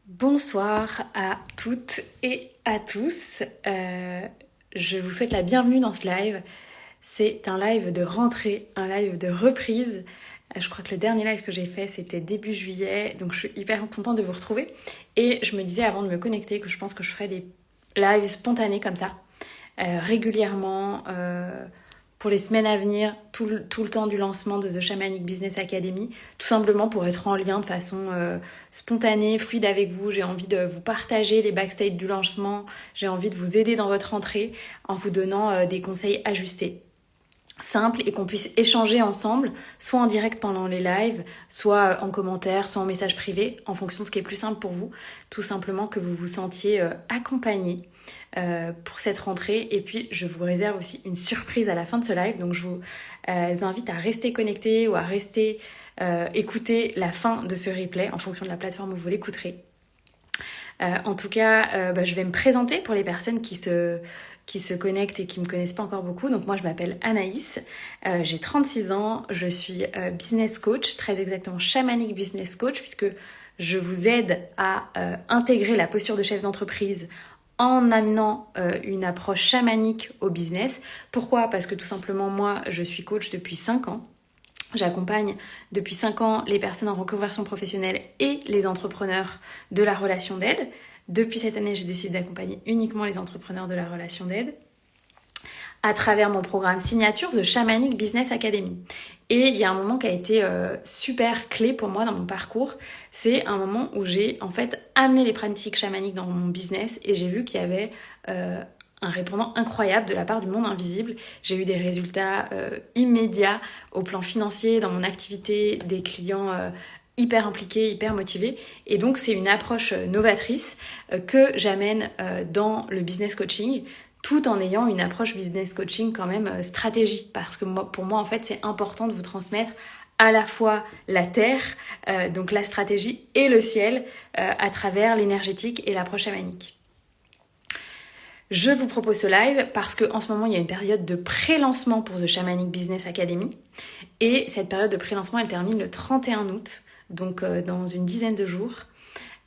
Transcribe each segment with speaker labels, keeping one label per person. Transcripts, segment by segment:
Speaker 1: Bonsoir à toutes et à tous. Je vous souhaite la bienvenue dans ce live. C'est un live de rentrée, un live de reprise. Je crois que le dernier live que j'ai fait, c'était début juillet. Donc je suis hyper contente de vous retrouver. Et je me disais avant de me connecter que je pense que je ferais des lives spontanés comme ça, régulièrement, pour les semaines à venir, tout le temps du lancement de The Shamanic Business Academy, tout simplement pour être en lien de façon spontanée, fluide avec vous. J'ai envie de vous partager les backstage du lancement, j'ai envie de vous aider dans votre rentrée en vous donnant des conseils ajustés, simples, et qu'on puisse échanger ensemble, soit en direct pendant les lives, soit en commentaire, soit en message privé, en fonction de ce qui est plus simple pour vous. Tout simplement que vous vous sentiez accompagné pour cette rentrée. Et puis je vous réserve aussi une surprise à la fin de ce live, donc je vous invite à rester connectés ou à rester écouter la fin de ce replay en fonction de la plateforme où vous l'écouterez. En tout cas, je vais me présenter pour les personnes qui se connectent et qui ne me connaissent pas encore beaucoup. Donc moi je m'appelle Anaïs, j'ai 36 ans, je suis business coach, très exactement shamanic business coach, puisque je vous aide à intégrer la posture de chef d'entreprise en amenant une approche chamanique au business. Pourquoi ? Parce que tout simplement moi je suis coach depuis 5 ans. J'accompagne depuis 5 ans les personnes en reconversion professionnelle et les entrepreneurs de la relation d'aide. Depuis cette année, j'ai décidé d'accompagner uniquement les entrepreneurs de la relation d'aide à travers mon programme signature The Shamanic Business Academy. Et il y a un moment qui a été super clé pour moi dans mon parcours. C'est un moment où j'ai en fait amené les pratiques chamaniques dans mon business et j'ai vu qu'il y avait un répondant incroyable de la part du monde invisible. J'ai eu des résultats immédiats au plan financier, dans mon activité, des clients hyper impliqués, hyper motivés. Et donc c'est une approche novatrice que j'amène dans le business coaching, tout en ayant une approche business coaching quand même stratégique. Parce que pour moi, en fait, c'est important de vous transmettre à la fois la terre, donc la stratégie, et le ciel à travers l'énergétique et l'approche chamanique. Je vous propose ce live parce qu'en ce moment, il y a une période de pré-lancement pour The Shamanic Business Academy. Et cette période de pré-lancement, elle termine le 31 août, donc dans une dizaine de jours.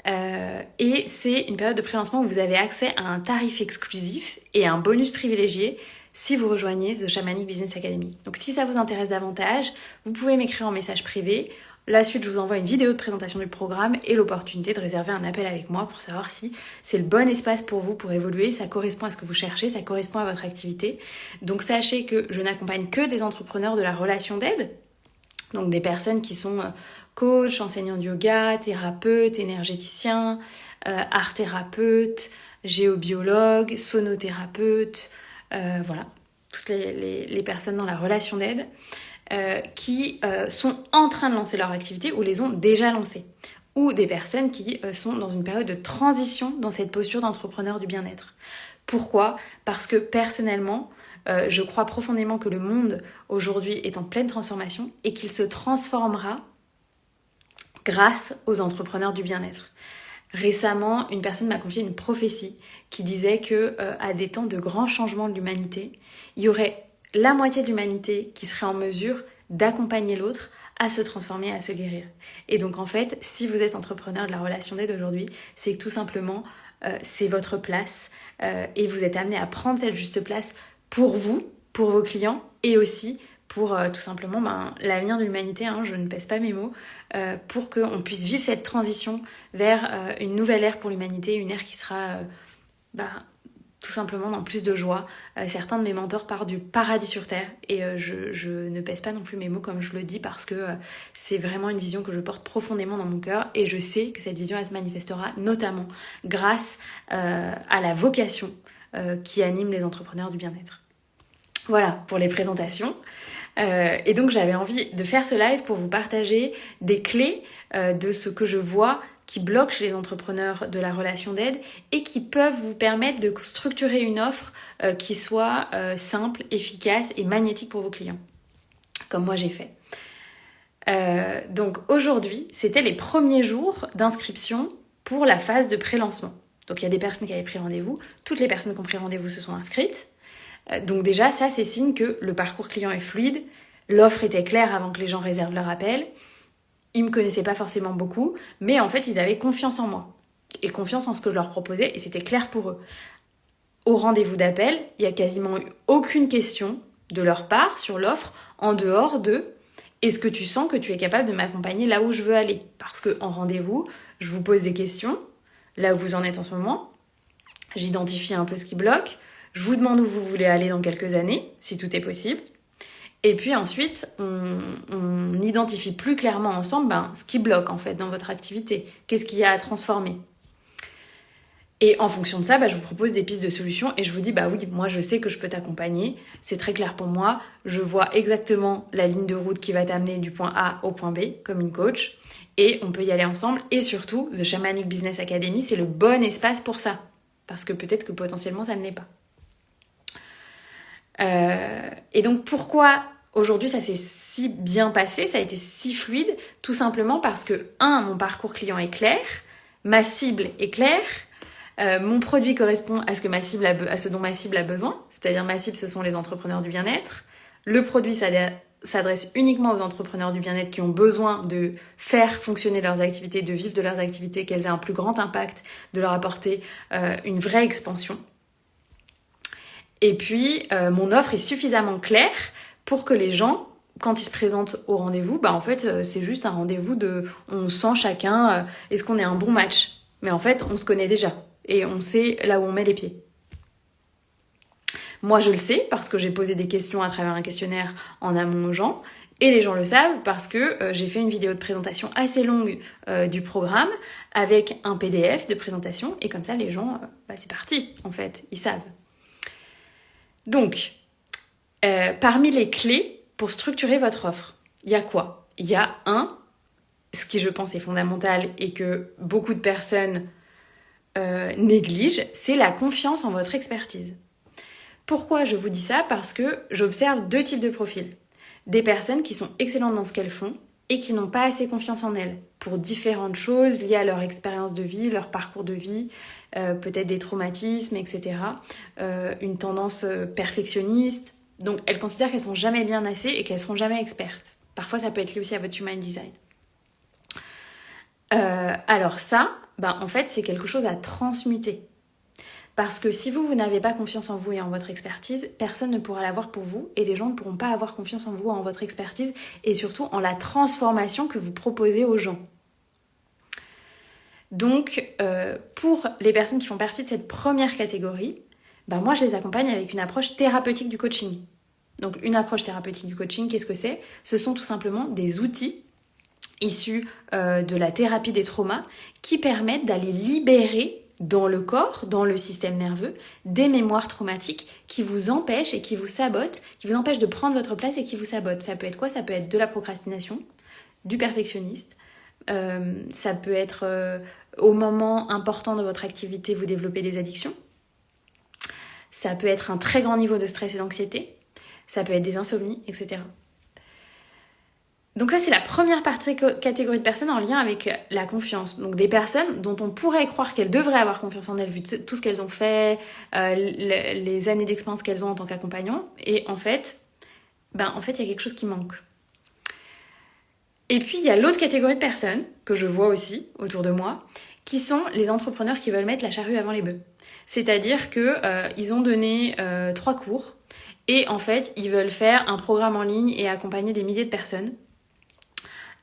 Speaker 1: Et c'est une période de pré-lancement où vous avez accès à un tarif exclusif et à un bonus privilégié si vous rejoignez The Shamanic Business Academy. Donc si ça vous intéresse davantage, vous pouvez m'écrire en message privé. La suite, je vous envoie une vidéo de présentation du programme et l'opportunité de réserver un appel avec moi pour savoir si c'est le bon espace pour vous pour évoluer, ça correspond à ce que vous cherchez, ça correspond à votre activité. Donc sachez que je n'accompagne que des entrepreneurs de la relation d'aide, donc des personnes qui sont coach, enseignants de yoga, thérapeute, énergéticien, art thérapeute, géobiologue, sonothérapeute, voilà, toutes les personnes dans la relation d'aide qui sont en train de lancer leur activité ou les ont déjà lancées, ou des personnes qui sont dans une période de transition dans cette posture d'entrepreneur du bien-être. Pourquoi ? Parce que personnellement, je crois profondément que le monde aujourd'hui est en pleine transformation et qu'il se transformera grâce aux entrepreneurs du bien-être. Récemment, une personne m'a confié une prophétie qui disait que à des temps de grands changements de l'humanité, il y aurait la moitié de l'humanité qui serait en mesure d'accompagner l'autre à se transformer, à se guérir. Et donc en fait, si vous êtes entrepreneur de la relation d'aide aujourd'hui, c'est que tout simplement, c'est votre place et vous êtes amené à prendre cette juste place pour vous, pour vos clients et aussi pour tout simplement l'avenir de l'humanité, je ne pèse pas mes mots, pour qu'on puisse vivre cette transition vers une nouvelle ère pour l'humanité, une ère qui sera tout simplement dans plus de joie. Certains de mes mentors partent du paradis sur terre et je ne pèse pas non plus mes mots comme je le dis parce que c'est vraiment une vision que je porte profondément dans mon cœur et je sais que cette vision elle se manifestera notamment grâce à la vocation qui anime les entrepreneurs du bien-être. Voilà pour les présentations. Et donc j'avais envie de faire ce live pour vous partager des clés de ce que je vois qui bloque chez les entrepreneurs de la relation d'aide et qui peuvent vous permettre de structurer une offre qui soit simple, efficace et magnétique pour vos clients, comme moi j'ai fait. Donc aujourd'hui, c'était les premiers jours d'inscription pour la phase de pré-lancement. Donc il y a des personnes qui avaient pris rendez-vous, toutes les personnes qui ont pris rendez-vous se sont inscrites. Donc déjà, ça c'est signe que le parcours client est fluide, l'offre était claire avant que les gens réservent leur appel. Ils me connaissaient pas forcément beaucoup, mais en fait ils avaient confiance en moi. et confiance en ce que je leur proposais, et c'était clair pour eux. Au rendez-vous d'appel, il n'y a quasiment eu aucune question de leur part sur l'offre en dehors de « est-ce que tu sens que tu es capable de m'accompagner là où je veux aller ?» Parce qu'en rendez-vous, je vous pose des questions, là où vous en êtes en ce moment, j'identifie un peu ce qui bloque, je vous demande où vous voulez aller dans quelques années, si tout est possible, et puis ensuite, on identifie plus clairement ensemble ce qui bloque en fait dans votre activité, qu'est-ce qu'il y a à transformer. Et en fonction de ça, je vous propose des pistes de solutions et je vous dis, oui, moi je sais que je peux t'accompagner, c'est très clair pour moi, je vois exactement la ligne de route qui va t'amener du point A au point B, comme une coach, et on peut y aller ensemble. Et surtout, The Shamanic Business Academy, c'est le bon espace pour ça, parce que peut-être que potentiellement ça ne l'est pas. Et donc pourquoi aujourd'hui ça s'est si bien passé, ça a été si fluide? Tout simplement parce que, mon parcours client est clair, ma cible est claire, mon produit correspond à ce dont ma cible a besoin, c'est-à-dire ma cible, ce sont les entrepreneurs du bien-être. Le produit s'adresse uniquement aux entrepreneurs du bien-être qui ont besoin de faire fonctionner leurs activités, de vivre de leurs activités, qu'elles aient un plus grand impact, de leur apporter une vraie expansion. Et puis, mon offre est suffisamment claire pour que les gens, quand ils se présentent au rendez-vous, en fait, c'est juste un rendez-vous on sent chacun, est-ce qu'on est un bon match? Mais en fait, on se connaît déjà. Et on sait là où on met les pieds. Moi, je le sais parce que j'ai posé des questions à travers un questionnaire en amont aux gens. Et les gens le savent parce que j'ai fait une vidéo de présentation assez longue du programme avec un PDF de présentation. Et comme ça, les gens, c'est parti, en fait. Ils savent. Donc, parmi les clés pour structurer votre offre, il y a quoi? Il y a ce qui je pense est fondamental et que beaucoup de personnes néglige, c'est la confiance en votre expertise. Pourquoi je vous dis ça? Parce que j'observe 2 types de profils. Des personnes qui sont excellentes dans ce qu'elles font et qui n'ont pas assez confiance en elles pour différentes choses liées à leur expérience de vie, leur parcours de vie, peut-être des traumatismes, etc. Une tendance perfectionniste. Donc elles considèrent qu'elles sont jamais bien assez et qu'elles seront jamais expertes. Parfois ça peut être lié aussi à votre human design. Alors ça, en fait, c'est quelque chose à transmuter. Parce que si vous n'avez pas confiance en vous et en votre expertise, personne ne pourra l'avoir pour vous et les gens ne pourront pas avoir confiance en vous, en votre expertise et surtout en la transformation que vous proposez aux gens. Donc, pour les personnes qui font partie de cette première catégorie, moi, je les accompagne avec une approche thérapeutique du coaching. Donc, une approche thérapeutique du coaching, qu'est-ce que c'est? Ce sont tout simplement des outils issus de la thérapie des traumas qui permettent d'aller libérer dans le corps, dans le système nerveux, des mémoires traumatiques qui vous empêchent et qui vous sabotent, qui vous empêchent de prendre votre place et qui vous sabotent. Ça peut être quoi? Ça peut être de la procrastination, du perfectionniste, ça peut être au moment important de votre activité, vous développez des addictions, ça peut être un très grand niveau de stress et d'anxiété, ça peut être des insomnies, etc. Donc ça, c'est la première catégorie de personnes en lien avec la confiance. Donc des personnes dont on pourrait croire qu'elles devraient avoir confiance en elles vu tout ce qu'elles ont fait, les années d'expérience qu'elles ont en tant qu'accompagnant. Et en fait, il y a quelque chose qui manque. Et puis, il y a l'autre catégorie de personnes, que je vois aussi autour de moi, qui sont les entrepreneurs qui veulent mettre la charrue avant les bœufs. C'est-à-dire qu'ils ont donné 3 cours et en fait, ils veulent faire un programme en ligne et accompagner des milliers de personnes.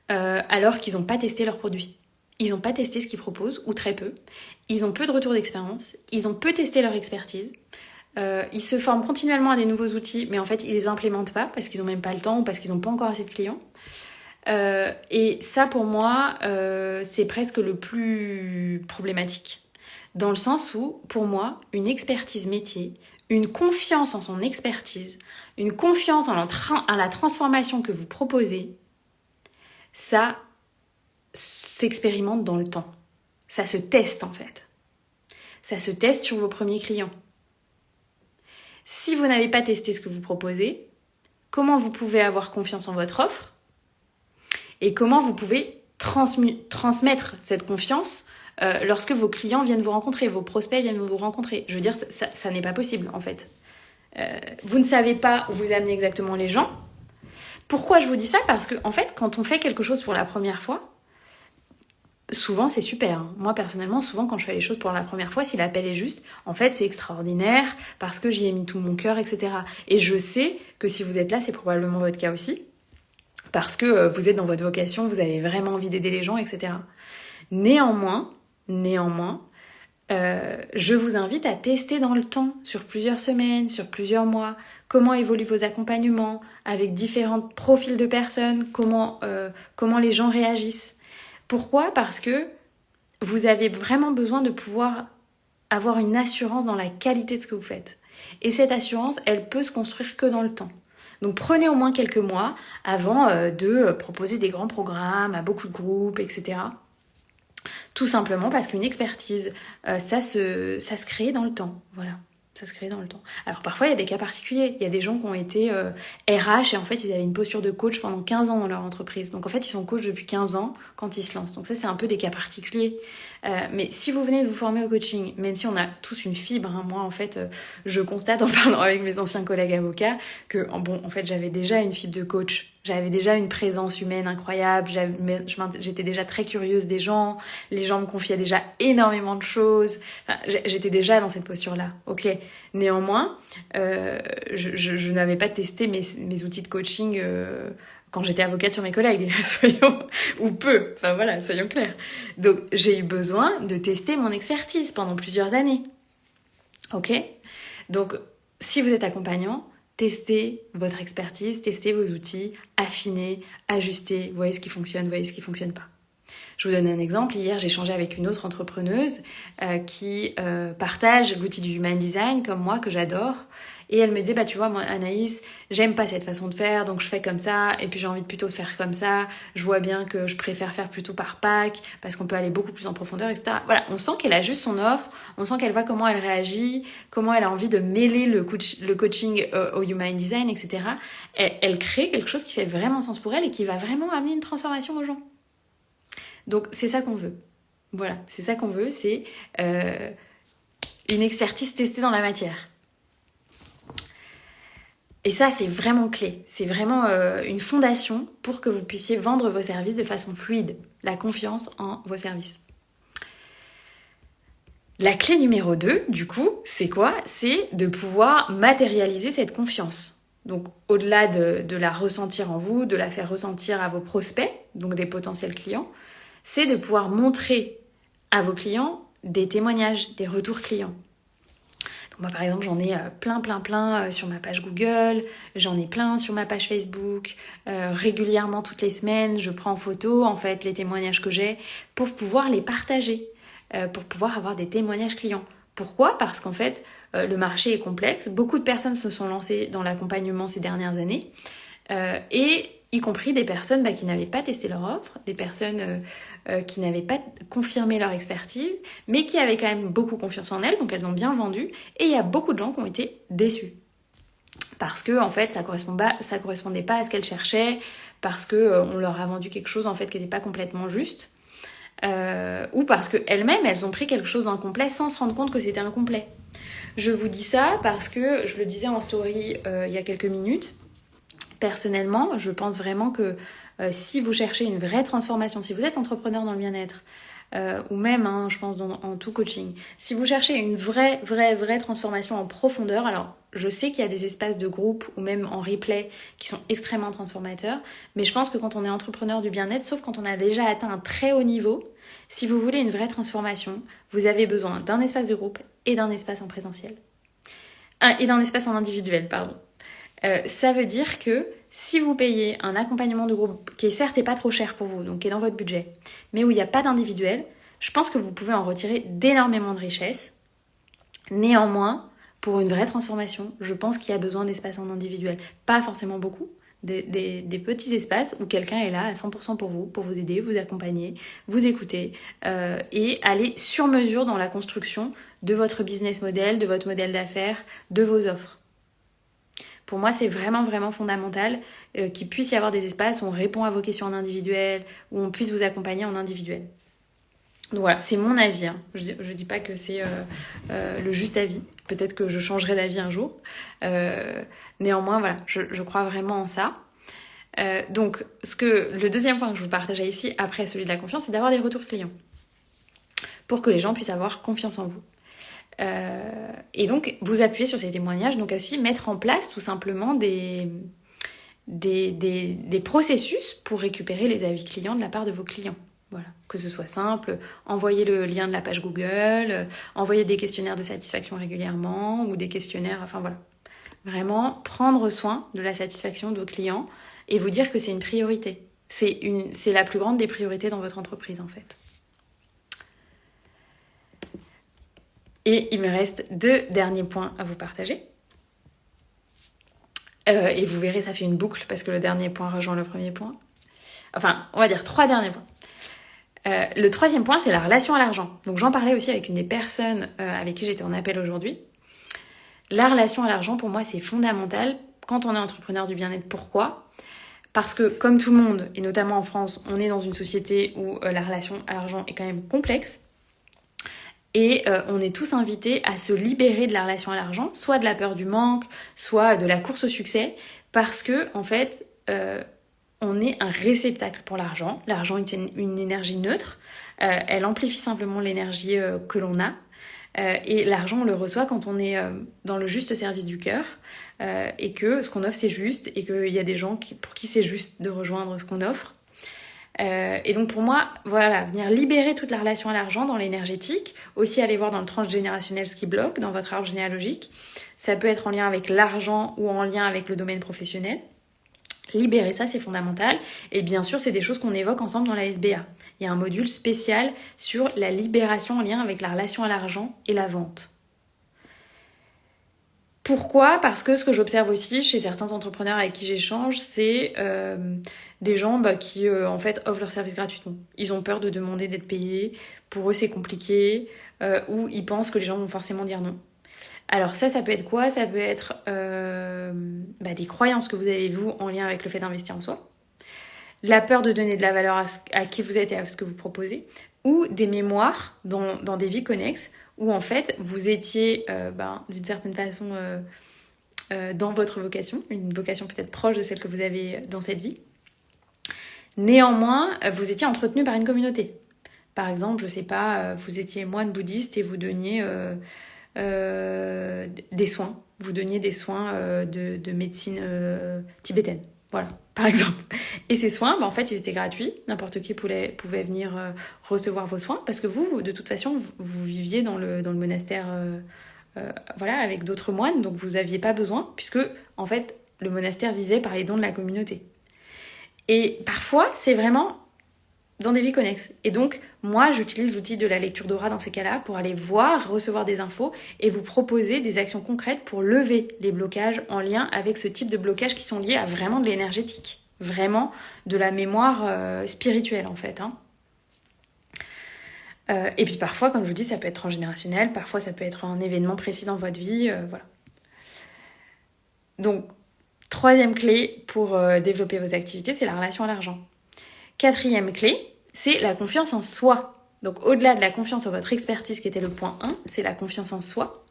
Speaker 1: Alors qu'ils n'ont pas testé leurs produits. Ils n'ont pas testé ce qu'ils proposent, ou très peu. Ils ont peu de retour d'expérience. Ils ont peu testé leur expertise. Ils se forment continuellement à des nouveaux outils, mais en fait, ils les implémentent pas parce qu'ils n'ont même pas le temps ou parce qu'ils n'ont pas encore assez de clients. Et ça, pour moi, c'est presque le plus problématique. Dans le sens où, pour moi, une expertise métier, une confiance en son expertise, une confiance en la transformation que vous proposez, ça s'expérimente dans le temps. Ça se teste en fait. Ça se teste sur vos premiers clients. Si vous n'avez pas testé ce que vous proposez, comment vous pouvez avoir confiance en votre offre et comment vous pouvez transmettre cette confiance lorsque vos clients viennent vous rencontrer, vos prospects viennent vous rencontrer. Je veux dire, ça n'est pas possible en fait. Vous ne savez pas où vous amenez exactement les gens. Pourquoi je vous dis ça? Parce que en fait, quand on fait quelque chose pour la première fois, souvent c'est super. Hein. Moi personnellement, souvent quand je fais les choses pour la première fois, si l'appel est juste, en fait c'est extraordinaire parce que j'y ai mis tout mon cœur, etc. Et je sais que si vous êtes là, c'est probablement votre cas aussi. Parce que vous êtes dans votre vocation, vous avez vraiment envie d'aider les gens, etc. Néanmoins, je vous invite à tester dans le temps, sur plusieurs semaines, sur plusieurs mois, comment évoluent vos accompagnements avec différents profils de personnes, comment les gens réagissent. Pourquoi ? Parce que vous avez vraiment besoin de pouvoir avoir une assurance dans la qualité de ce que vous faites. Et cette assurance, elle peut se construire que dans le temps. Donc prenez au moins quelques mois avant de proposer des grands programmes à beaucoup de groupes, etc. Tout simplement parce qu'une expertise, ça se crée dans le temps. Voilà, ça se crée dans le temps. Alors parfois, il y a des cas particuliers. Il y a des gens qui ont été RH et en fait, ils avaient une posture de coach pendant 15 ans dans leur entreprise. Donc en fait, ils sont coach depuis 15 ans quand ils se lancent. Donc ça, c'est un peu des cas particuliers. Mais si vous venez de vous former au coaching, même si on a tous une fibre, hein, moi en fait, je constate en parlant avec mes anciens collègues avocats que en fait, j'avais déjà une fibre de coach. J'avais déjà une présence humaine incroyable, j'étais déjà très curieuse des gens, les gens me confiaient déjà énormément de choses, enfin, j'étais déjà dans cette posture-là, ok. Néanmoins, je n'avais pas testé mes outils de coaching quand j'étais avocate sur mes collègues, ou peu, enfin voilà, soyons clairs. Donc j'ai eu besoin de tester mon expertise pendant plusieurs années, ok. Donc si vous êtes accompagnant, testez votre expertise, testez vos outils, affinez, ajustez, voyez ce qui fonctionne, voyez ce qui fonctionne pas. Je vous donne un exemple. Hier, j'ai échangé avec une autre entrepreneuse qui partage l'outil du Human Design comme moi, que j'adore. Et elle me disait, bah tu vois, moi, Anaïs, j'aime pas cette façon de faire, donc je fais comme ça, et puis j'ai envie plutôt de faire comme ça. Je vois bien que je préfère faire plutôt par pack, parce qu'on peut aller beaucoup plus en profondeur, etc. Voilà, on sent qu'elle a juste son offre, on sent qu'elle voit comment elle réagit, comment elle a envie de mêler le coaching au Human Design, etc. Elle crée quelque chose qui fait vraiment sens pour elle et qui va vraiment amener une transformation aux gens. Donc c'est ça qu'on veut. Voilà, c'est ça qu'on veut, c'est une expertise testée dans la matière. Et ça, c'est vraiment clé. C'est vraiment une fondation pour que vous puissiez vendre vos services de façon fluide. La confiance en vos services. La clé numéro 2, du coup, c'est quoi ? C'est de pouvoir matérialiser cette confiance. Donc, au-delà de la ressentir en vous, de la faire ressentir à vos prospects, donc des potentiels clients, c'est de pouvoir montrer à vos clients des témoignages, des retours clients. Donc moi, par exemple, j'en ai plein sur ma page Google, j'en ai plein sur ma page Facebook. Régulièrement, toutes les semaines, je prends en photo, en fait, les témoignages que j'ai pour pouvoir les partager, pour pouvoir avoir des témoignages clients. Pourquoi ? Parce qu'en fait, le marché est complexe. Beaucoup de personnes se sont lancées dans l'accompagnement ces dernières années. Et y compris des personnes qui n'avaient pas testé leur offre, des personnes qui n'avaient pas confirmé leur expertise, mais qui avaient quand même beaucoup confiance en elles, donc elles ont bien vendu, et il y a beaucoup de gens qui ont été déçus. Parce que en fait, ça correspondait pas à ce qu'elles cherchaient, parce que on leur a vendu quelque chose en fait qui n'était pas complètement juste, ou parce qu'elles-mêmes, elles ont pris quelque chose d'incomplet sans se rendre compte que c'était incomplet. Je vous dis ça parce que, je le disais en story il y a quelques minutes, personnellement, je pense vraiment que si vous cherchez une vraie transformation, si vous êtes entrepreneur dans le bien-être, ou même, je pense, en tout coaching, si vous cherchez une vraie transformation en profondeur, alors je sais qu'il y a des espaces de groupe ou même en replay qui sont extrêmement transformateurs, mais je pense que quand on est entrepreneur du bien-être, sauf quand on a déjà atteint un très haut niveau, si vous voulez une vraie transformation, vous avez besoin d'un espace de groupe et d'un espace en présentiel. Et d'un espace en individuel, pardon. Ça veut dire que si vous payez un accompagnement de groupe qui est certes pas trop cher pour vous, donc qui est dans votre budget, mais où il n'y a pas d'individuel, je pense que vous pouvez en retirer d'énormément de richesses. Néanmoins, pour une vraie transformation, je pense qu'il y a besoin d'espaces en individuel. Pas forcément beaucoup, des petits espaces où quelqu'un est là à 100% pour vous aider, vous accompagner, vous écouter et aller sur mesure dans la construction de votre business model, de votre modèle d'affaires, de vos offres. Pour moi, c'est vraiment fondamental qu'il puisse y avoir des espaces où on répond à vos questions en individuel, où on puisse vous accompagner en individuel. Donc voilà, c'est mon avis. Je dis pas que c'est le juste avis. Peut-être que je changerai d'avis un jour. Néanmoins, voilà, je crois vraiment en ça. Donc, le deuxième point que je vous partageais ici, après celui de la confiance, c'est d'avoir des retours clients. pour que les gens puissent avoir confiance en vous. Et donc, vous appuyez sur ces témoignages, donc aussi mettre en place tout simplement des processus pour récupérer les avis clients de la part de vos clients. Voilà, que ce soit simple, envoyer le lien de la page Google, envoyer des questionnaires de satisfaction régulièrement ou des questionnaires, enfin voilà. Vraiment prendre soin de la satisfaction de vos clients et vous dire que c'est une priorité. C'est la plus grande des priorités dans votre entreprise en fait. Et il me reste 2 derniers points à vous partager. Et vous verrez, ça fait une boucle parce que le dernier point rejoint le premier point. Enfin, on va dire 3 derniers points. Le 3e point, c'est la relation à l'argent. Donc j'en parlais aussi avec une des personnes avec qui j'étais en appel aujourd'hui. La relation à l'argent, pour moi, c'est fondamental quand on est entrepreneur du bien-être. Pourquoi ? Parce que, comme tout le monde, et notamment en France, on est dans une société où la relation à l'argent est quand même complexe. Et on est tous invités à se libérer de la relation à l'argent, soit de la peur du manque, soit de la course au succès, parce que, en fait, on est un réceptacle pour l'argent. L'argent est une énergie neutre. Elle amplifie simplement l'énergie que l'on a. Et l'argent, on le reçoit quand on est dans le juste service du cœur et que ce qu'on offre, c'est juste et qu'il y a des gens pour qui c'est juste de rejoindre ce qu'on offre. Et donc pour moi, voilà, venir libérer toute la relation à l'argent dans l'énergétique, aussi aller voir dans le transgénérationnel ce qui bloque, dans votre arbre généalogique. Ça peut être en lien avec l'argent ou en lien avec le domaine professionnel. Libérer ça, c'est fondamental. Et bien sûr, c'est des choses qu'on évoque ensemble dans la SBA. Il y a un module spécial sur la libération en lien avec la relation à l'argent et la vente. Pourquoi ? Parce que ce que j'observe aussi chez certains entrepreneurs avec qui j'échange, c'est des gens qui en fait offrent leur service gratuitement. Ils ont peur de demander d'être payés. Pour eux, c'est compliqué. Ou ils pensent que les gens vont forcément dire non. Alors ça peut être quoi ? Ça peut être des croyances que vous avez, vous, en lien avec le fait d'investir en soi. La peur de donner de la valeur à qui vous êtes et à ce que vous proposez. Ou des mémoires dans des vies connexes où, en fait, vous étiez, d'une certaine façon, dans votre vocation. Une vocation peut-être proche de celle que vous avez dans cette vie. Néanmoins, vous étiez entretenu par une communauté. Par exemple, je sais pas, vous étiez moine bouddhiste et vous donniez... des soins. Vous donniez des soins de médecine tibétaine. Voilà, par exemple. Et ces soins, en fait, ils étaient gratuits. N'importe qui pouvait venir recevoir vos soins parce que vous, de toute façon, vous viviez dans le monastère avec d'autres moines. Donc, vous n'aviez pas besoin puisque, en fait, le monastère vivait par les dons de la communauté. Et parfois, c'est vraiment dans des vies connexes. Et donc, moi, j'utilise l'outil de la lecture d'aura dans ces cas-là pour aller voir, recevoir des infos et vous proposer des actions concrètes pour lever les blocages en lien avec ce type de blocages qui sont liés à vraiment de l'énergétique, vraiment de la mémoire spirituelle en fait. Et puis parfois, comme je vous dis, ça peut être transgénérationnel, parfois ça peut être un événement précis dans votre vie, voilà. Donc, 3e clé pour développer vos activités, c'est la relation à l'argent. 4e clé, c'est la confiance en soi. Donc au-delà de la confiance en votre expertise qui était le point 1, c'est la confiance en soi.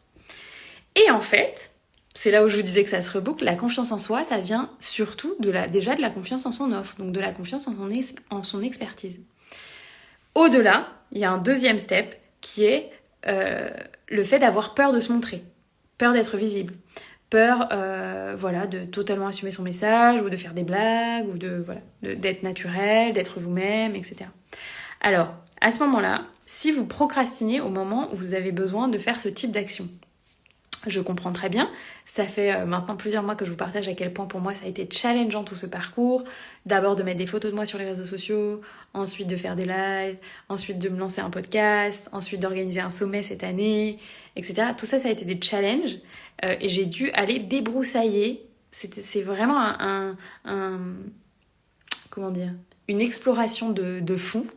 Speaker 1: Et en fait, c'est là où je vous disais que ça se reboucle, la confiance en soi, ça vient surtout déjà de la confiance en son offre, donc de la confiance en son expertise. Au-delà, il y a un 2e step qui est le fait d'avoir peur de se montrer, peur d'être visible. Peur de totalement assumer son message ou de faire des blagues ou d'être naturel, d'être vous-même, etc. Alors, à ce moment-là, si vous procrastinez au moment où vous avez besoin de faire ce type d'action, je comprends très bien. Ça fait maintenant plusieurs mois que je vous partage à quel point pour moi ça a été challengeant tout ce parcours. D'abord de mettre des photos de moi sur les réseaux sociaux, ensuite de faire des lives, ensuite de me lancer un podcast, ensuite d'organiser un sommet cette année, etc. Tout ça, ça a été des challenges et j'ai dû aller débroussailler. C'est vraiment une exploration de fond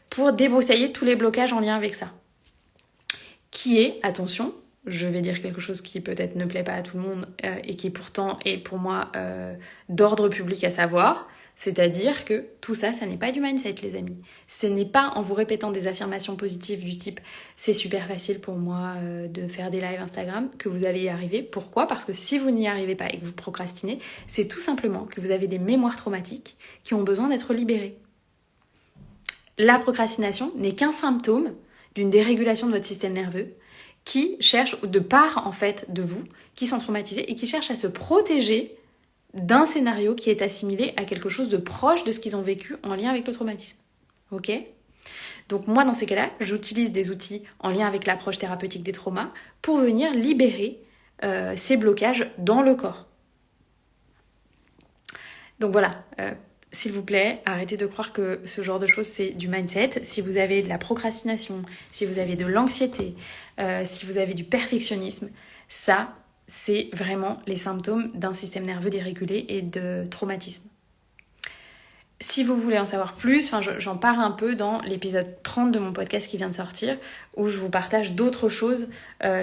Speaker 1: pour débroussailler tous les blocages en lien avec ça. Qui est, attention, je vais dire quelque chose qui peut-être ne plaît pas à tout le monde et qui pourtant est pour moi d'ordre public à savoir, c'est-à-dire que tout ça, ça n'est pas du mindset les amis. Ce n'est pas en vous répétant des affirmations positives du type « c'est super facile pour moi de faire des lives Instagram » que vous allez y arriver. Pourquoi ? Parce que si vous n'y arrivez pas et que vous procrastinez, c'est tout simplement que vous avez des mémoires traumatiques qui ont besoin d'être libérées. La procrastination n'est qu'un symptôme d'une dérégulation de votre système nerveux qui cherche, de part en fait de vous, qui sont traumatisés et qui cherchent à se protéger d'un scénario qui est assimilé à quelque chose de proche de ce qu'ils ont vécu en lien avec le traumatisme. Ok ? Donc moi, dans ces cas-là, j'utilise des outils en lien avec l'approche thérapeutique des traumas pour venir libérer ces blocages dans le corps. Donc voilà, s'il vous plaît, arrêtez de croire que ce genre de choses, c'est du mindset. Si vous avez de la procrastination, si vous avez de l'anxiété, si vous avez du perfectionnisme, ça, c'est vraiment les symptômes d'un système nerveux dérégulé et de traumatisme. Si vous voulez en savoir plus, j'en parle un peu dans l'épisode 30 de mon podcast qui vient de sortir, où je vous partage d'autres choses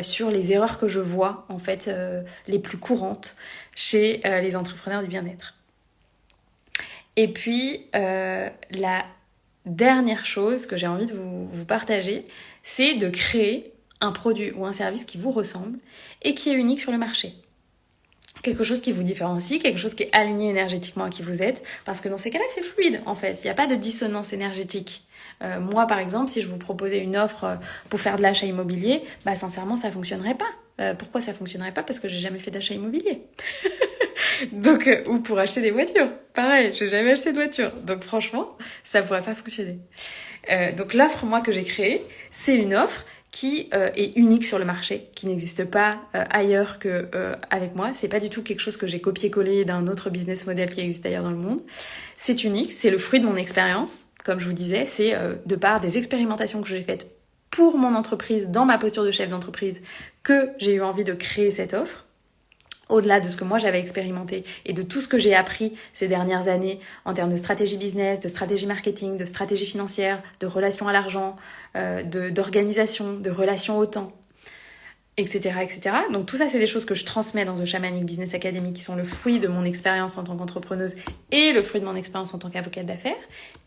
Speaker 1: sur les erreurs que je vois, en fait, les plus courantes chez les entrepreneurs du bien-être. Et puis, la dernière chose que j'ai envie de vous partager, c'est de créer un produit ou un service qui vous ressemble et qui est unique sur le marché. Quelque chose qui vous différencie, quelque chose qui est aligné énergétiquement à qui vous êtes, parce que dans ces cas-là, c'est fluide, en fait. Il n'y a pas de dissonance énergétique. Moi, par exemple, si je vous proposais une offre pour faire de l'achat immobilier, sincèrement, ça ne fonctionnerait pas. Pourquoi ça ne fonctionnerait pas ? Parce que j'ai jamais fait d'achat immobilier. Donc, ou pour acheter des voitures. Pareil, j'ai jamais acheté de voiture. Donc franchement, ça pourrait pas fonctionner. Donc l'offre, moi, que j'ai créée, c'est une offre qui est unique sur le marché, qui n'existe pas ailleurs que avec moi. C'est pas du tout quelque chose que j'ai copié-collé d'un autre business model qui existe ailleurs dans le monde. C'est unique, c'est le fruit de mon expérience. Comme je vous disais, c'est de par des expérimentations que j'ai faites pour mon entreprise, dans ma posture de chef d'entreprise, que j'ai eu envie de créer cette offre. Au-delà de ce que moi j'avais expérimenté et de tout ce que j'ai appris ces dernières années en termes de stratégie business, de stratégie marketing, de stratégie financière, de relation à l'argent, d'organisation, de relation au temps, etc., etc. Donc tout ça, c'est des choses que je transmets dans The Shamanic Business Academy qui sont le fruit de mon expérience en tant qu'entrepreneuse et le fruit de mon expérience en tant qu'avocate d'affaires.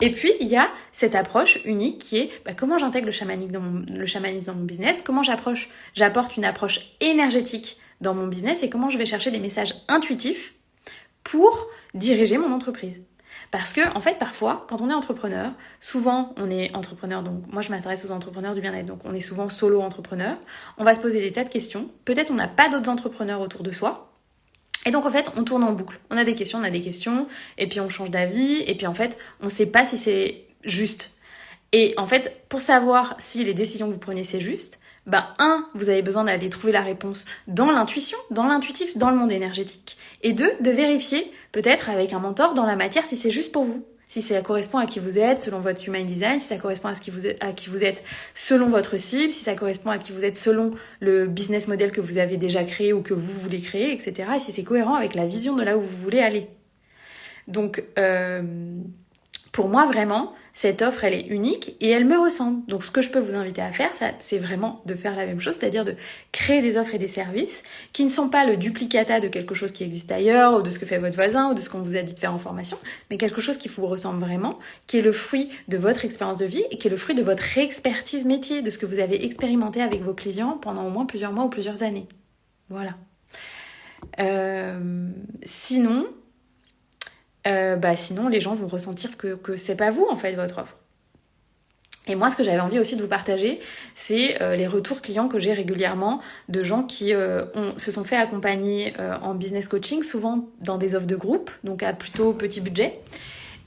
Speaker 1: Et puis, il y a cette approche unique qui est comment j'intègre le chamanisme dans mon business, comment j'apporte une approche énergétique dans mon business et comment je vais chercher des messages intuitifs pour diriger mon entreprise. Parce que, en fait, parfois, quand on est entrepreneur, souvent on est entrepreneur, donc moi je m'intéresse aux entrepreneurs du bien-être, donc on est souvent solo-entrepreneur, on va se poser des tas de questions, peut-être on n'a pas d'autres entrepreneurs autour de soi, et donc en fait on tourne en boucle, on a des questions, et puis on change d'avis, et puis en fait on ne sait pas si c'est juste. Et en fait, pour savoir si les décisions que vous prenez c'est juste, vous avez besoin d'aller trouver la réponse dans l'intuition, dans l'intuitif, dans le monde énergétique. Et deux, de vérifier, peut-être avec un mentor dans la matière, si c'est juste pour vous. Si ça correspond à qui vous êtes selon votre human design, si ça correspond à qui vous êtes selon votre cible, si ça correspond à qui vous êtes selon le business model que vous avez déjà créé ou que vous voulez créer, etc. Et si c'est cohérent avec la vision de là où vous voulez aller. Donc, pour moi, vraiment, cette offre, elle est unique et elle me ressemble. Donc, ce que je peux vous inviter à faire, c'est vraiment de faire la même chose, c'est-à-dire de créer des offres et des services qui ne sont pas le duplicata de quelque chose qui existe ailleurs ou de ce que fait votre voisin ou de ce qu'on vous a dit de faire en formation, mais quelque chose qui vous ressemble vraiment, qui est le fruit de votre expérience de vie et qui est le fruit de votre expertise métier, de ce que vous avez expérimenté avec vos clients pendant au moins plusieurs mois ou plusieurs années. Voilà. Sinon, les gens vont ressentir que c'est pas vous, en fait, votre offre. Et moi, ce que j'avais envie aussi de vous partager, c'est les retours clients que j'ai régulièrement de gens qui se sont fait accompagner en business coaching, souvent dans des offres de groupe, donc à plutôt petit budget,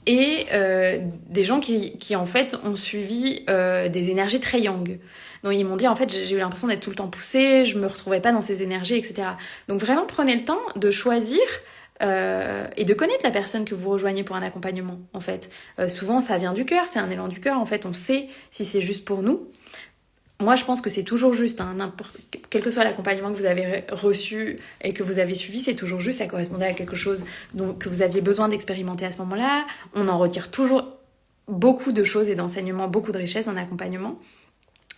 Speaker 1: et des gens qui en fait, ont suivi des énergies très yang. Donc ils m'ont dit, en fait, j'ai eu l'impression d'être tout le temps poussée, je me retrouvais pas dans ces énergies, etc. Donc vraiment, prenez le temps de choisir et de connaître la personne que vous rejoignez pour un accompagnement, en fait. Souvent, ça vient du cœur, c'est un élan du cœur, en fait, on sait si c'est juste pour nous. Moi, je pense que c'est toujours juste, quel que soit l'accompagnement que vous avez reçu et que vous avez suivi, c'est toujours juste, ça correspondait à quelque chose que vous aviez besoin d'expérimenter à ce moment-là. On en retire toujours beaucoup de choses et d'enseignements, beaucoup de richesses d'un accompagnement.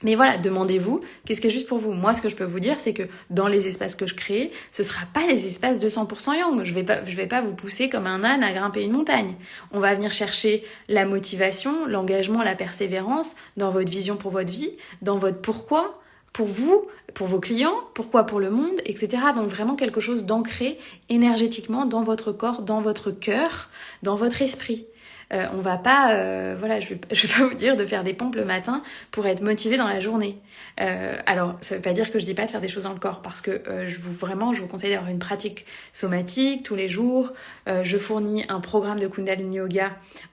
Speaker 1: Mais voilà, demandez-vous, qu'est-ce qui est juste pour vous ? Moi, ce que je peux vous dire, c'est que dans les espaces que je crée, ce sera pas des espaces de 100% yang. Je vais pas vous pousser comme un âne à grimper une montagne. On va venir chercher la motivation, l'engagement, la persévérance dans votre vision pour votre vie, dans votre pourquoi, pour vous, pour vos clients, pourquoi pour le monde, etc. Donc vraiment quelque chose d'ancré énergétiquement dans votre corps, dans votre cœur, dans votre esprit. On va pas, je vais pas vous dire de faire des pompes le matin pour être motivé dans la journée. Alors, ça veut pas dire que je dis pas de faire des choses dans le corps, parce que je vous conseille d'avoir une pratique somatique tous les jours. Je fournis un programme de Kundalini Yoga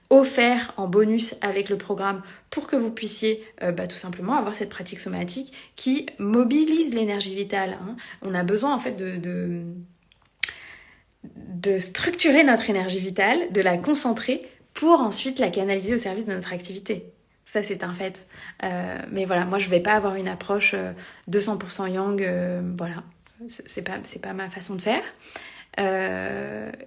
Speaker 1: offert en bonus avec le programme pour que vous puissiez tout simplement avoir cette pratique somatique qui mobilise l'énergie vitale. On a besoin en fait de structurer notre énergie vitale, de la concentrer pour ensuite la canaliser au service de notre activité. Ça, c'est un fait. Mais voilà, moi, je vais pas avoir une approche 200% yang. Voilà, c'est pas ma façon de faire.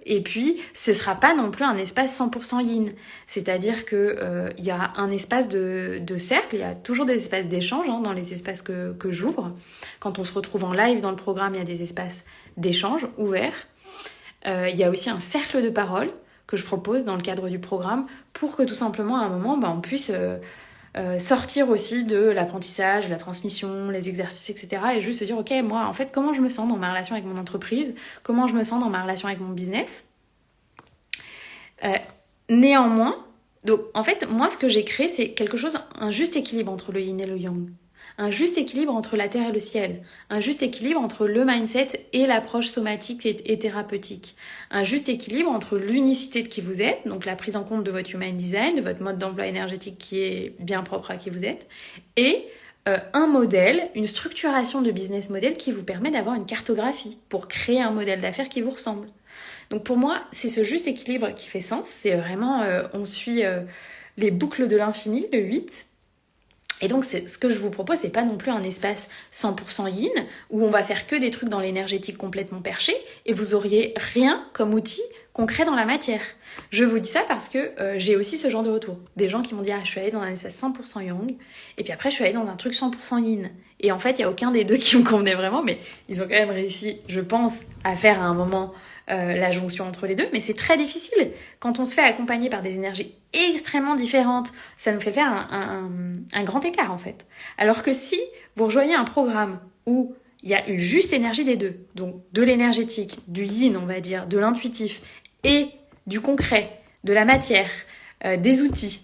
Speaker 1: Et puis, ce sera pas non plus un espace 100% yin. C'est-à-dire que y a un espace de cercle, il y a toujours des espaces d'échange dans les espaces que j'ouvre. Quand on se retrouve en live dans le programme, il y a des espaces d'échange ouverts. Il y a aussi un cercle de parole que je propose dans le cadre du programme pour que tout simplement à un moment on puisse sortir aussi de l'apprentissage, la transmission, les exercices, etc. Et juste se dire ok, moi en fait comment je me sens dans ma relation avec mon entreprise, comment je me sens dans ma relation avec mon business. Néanmoins, donc en fait moi ce que j'ai créé c'est quelque chose, un juste équilibre entre le yin et le yang. Un juste équilibre entre la terre et le ciel, un juste équilibre entre le mindset et l'approche somatique et thérapeutique, un juste équilibre entre l'unicité de qui vous êtes, donc la prise en compte de votre human design, de votre mode d'emploi énergétique qui est bien propre à qui vous êtes, et un modèle, une structuration de business model qui vous permet d'avoir une cartographie pour créer un modèle d'affaires qui vous ressemble. Donc pour moi, c'est ce juste équilibre qui fait sens, c'est vraiment, on suit les boucles de l'infini, le 8. Et donc, ce que je vous propose, c'est pas non plus un espace 100% yin, où on va faire que des trucs dans l'énergétique complètement perché, et vous auriez rien comme outil concret dans la matière. Je vous dis ça parce que j'ai aussi ce genre de retour. Des gens qui m'ont dit « Ah, je suis allée dans un espace 100% yang, et puis après, je suis allée dans un truc 100% yin. » Et en fait, il n'y a aucun des deux qui me convenait vraiment, mais ils ont quand même réussi, je pense, à faire à un moment la jonction entre les deux, mais c'est très difficile. Quand on se fait accompagner par des énergies extrêmement différentes, ça nous fait faire un grand écart en fait. Alors que si vous rejoignez un programme où il y a une juste énergie des deux, donc de l'énergétique, du yin on va dire, de l'intuitif et du concret, de la matière, des outils,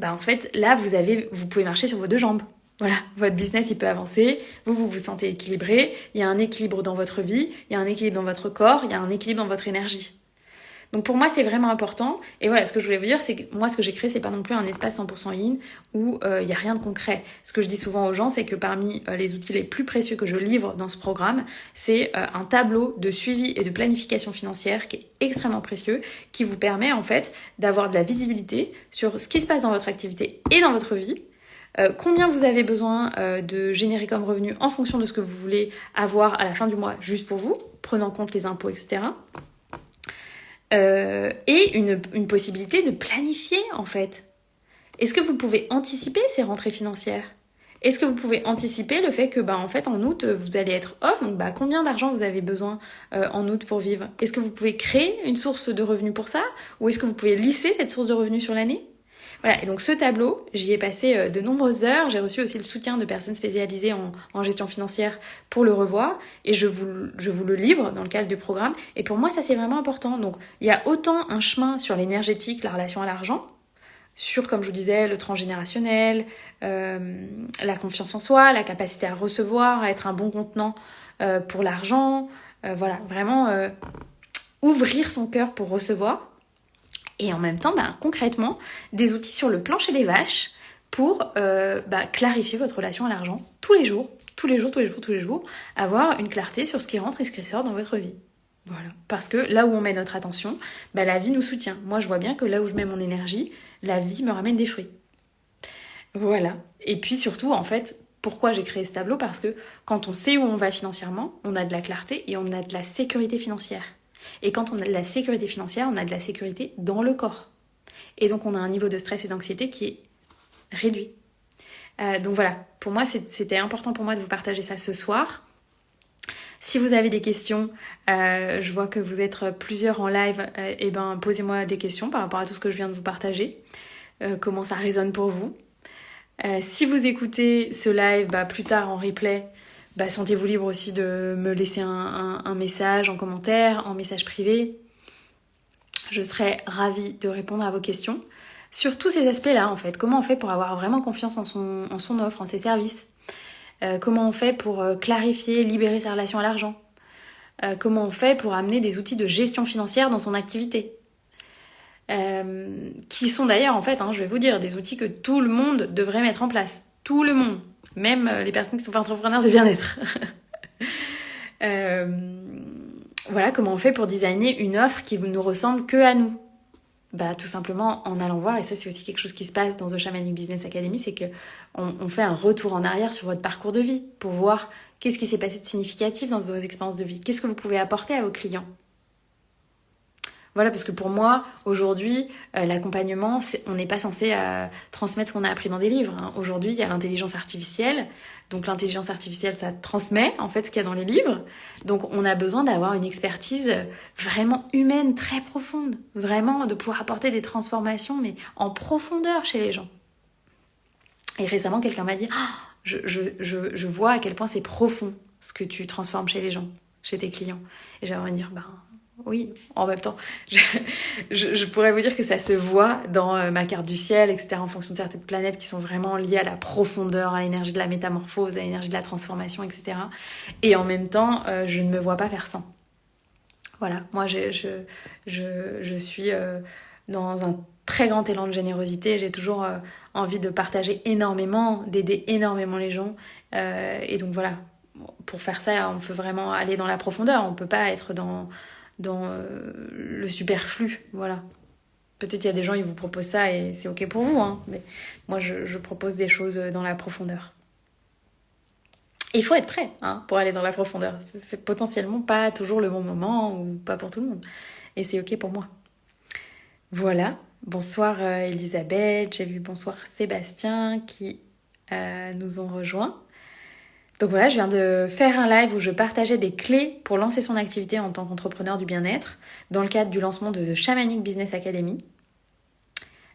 Speaker 1: en fait là vous pouvez marcher sur vos deux jambes. Voilà, votre business il peut avancer, vous vous sentez équilibré, il y a un équilibre dans votre vie, il y a un équilibre dans votre corps, il y a un équilibre dans votre énergie. Donc pour moi c'est vraiment important, et voilà, ce que je voulais vous dire c'est que moi ce que j'ai créé c'est pas non plus un espace 100% yin où il y a rien de concret. Ce que je dis souvent aux gens c'est que parmi les outils les plus précieux que je livre dans ce programme, c'est un tableau de suivi et de planification financière qui est extrêmement précieux, qui vous permet en fait d'avoir de la visibilité sur ce qui se passe dans votre activité et dans votre vie. Combien vous avez besoin de générer comme revenu en fonction de ce que vous voulez avoir à la fin du mois juste pour vous, prenant en compte les impôts, etc. Et une possibilité de planifier en fait. Est-ce que vous pouvez anticiper ces rentrées financières ? Est-ce que vous pouvez anticiper le fait que en fait en août vous allez être off, donc combien d'argent vous avez besoin en août pour vivre ? Est-ce que vous pouvez créer une source de revenus pour ça ? Ou est-ce que vous pouvez lisser cette source de revenus sur l'année ? Voilà, et donc ce tableau, j'y ai passé de nombreuses heures. J'ai reçu aussi le soutien de personnes spécialisées en gestion financière pour le revoir. Et je vous le livre dans le cadre du programme. Et pour moi, ça c'est vraiment important. Donc il y a autant un chemin sur l'énergétique, la relation à l'argent, sur, comme je vous disais, le transgénérationnel, la confiance en soi, la capacité à recevoir, à être un bon contenant pour l'argent. Voilà, vraiment ouvrir son cœur pour recevoir. Et en même temps, concrètement, des outils sur le plancher des vaches pour clarifier votre relation à l'argent tous les jours, avoir une clarté sur ce qui rentre et ce qui sort dans votre vie. Voilà. Parce que là où on met notre attention, la vie nous soutient. Moi, je vois bien que là où je mets mon énergie, la vie me ramène des fruits. Voilà. Et puis surtout, en fait, pourquoi j'ai créé ce tableau ? Parce que quand on sait où on va financièrement, on a de la clarté et on a de la sécurité financière. Et quand on a de la sécurité financière, on a de la sécurité dans le corps. Et donc on a un niveau de stress et d'anxiété qui est réduit. Donc voilà, pour moi c'était important pour moi de vous partager ça ce soir. Si vous avez des questions, je vois que vous êtes plusieurs en live, posez-moi des questions par rapport à tout ce que je viens de vous partager. Comment ça résonne pour vous. Si vous écoutez ce live plus tard en replay, sentez-vous libre aussi de me laisser un message en commentaire, en message privé. Je serais ravie de répondre à vos questions sur tous ces aspects-là, en fait. Comment on fait pour avoir vraiment confiance en son offre, en ses services? Comment on fait pour clarifier, libérer sa relation à l'argent? Comment on fait pour amener des outils de gestion financière dans son activité? Qui sont d'ailleurs, en fait, je vais vous dire, des outils que tout le monde devrait mettre en place. Tout le monde. Même les personnes qui sont pas entrepreneurs de bien-être. Voilà, comment on fait pour designer une offre qui ne nous ressemble que à nous? Tout simplement en allant voir, et ça c'est aussi quelque chose qui se passe dans The Shamanic Business Academy, c'est que on fait un retour en arrière sur votre parcours de vie pour voir qu'est-ce qui s'est passé de significatif dans vos expériences de vie, qu'est-ce que vous pouvez apporter à vos clients. Voilà, parce que pour moi, aujourd'hui, l'accompagnement, on n'est pas censé transmettre ce qu'on a appris dans des livres. Aujourd'hui, il y a l'intelligence artificielle. Donc l'intelligence artificielle, ça transmet en fait ce qu'il y a dans les livres. Donc on a besoin d'avoir une expertise vraiment humaine, très profonde. Vraiment de pouvoir apporter des transformations, mais en profondeur chez les gens. Et récemment, quelqu'un m'a dit je vois à quel point c'est profond ce que tu transformes chez les gens, chez tes clients. Et j'avais envie de dire oui, en même temps, je pourrais vous dire que ça se voit dans ma carte du ciel, etc., en fonction de certaines planètes qui sont vraiment liées à la profondeur, à l'énergie de la métamorphose, à l'énergie de la transformation, etc. Et en même temps, je ne me vois pas faire sans. Voilà, moi, je suis dans un très grand élan de générosité. J'ai toujours envie de partager énormément, d'aider énormément les gens. Et donc voilà, pour faire ça, on peut vraiment aller dans la profondeur. On ne peut pas être dans le superflu, voilà. Peut-être qu'il y a des gens, ils vous proposent ça et c'est ok pour vous, mais moi je propose des choses dans la profondeur. Et il faut être prêt pour aller dans la profondeur. C'est potentiellement pas toujours le bon moment ou pas pour tout le monde. Et c'est ok pour moi. Voilà. Bonsoir Elisabeth, j'ai vu bonsoir Sébastien qui nous ont rejoints. Donc voilà, je viens de faire un live où je partageais des clés pour lancer son activité en tant qu'entrepreneur du bien-être dans le cadre du lancement de The Shamanic Business Academy.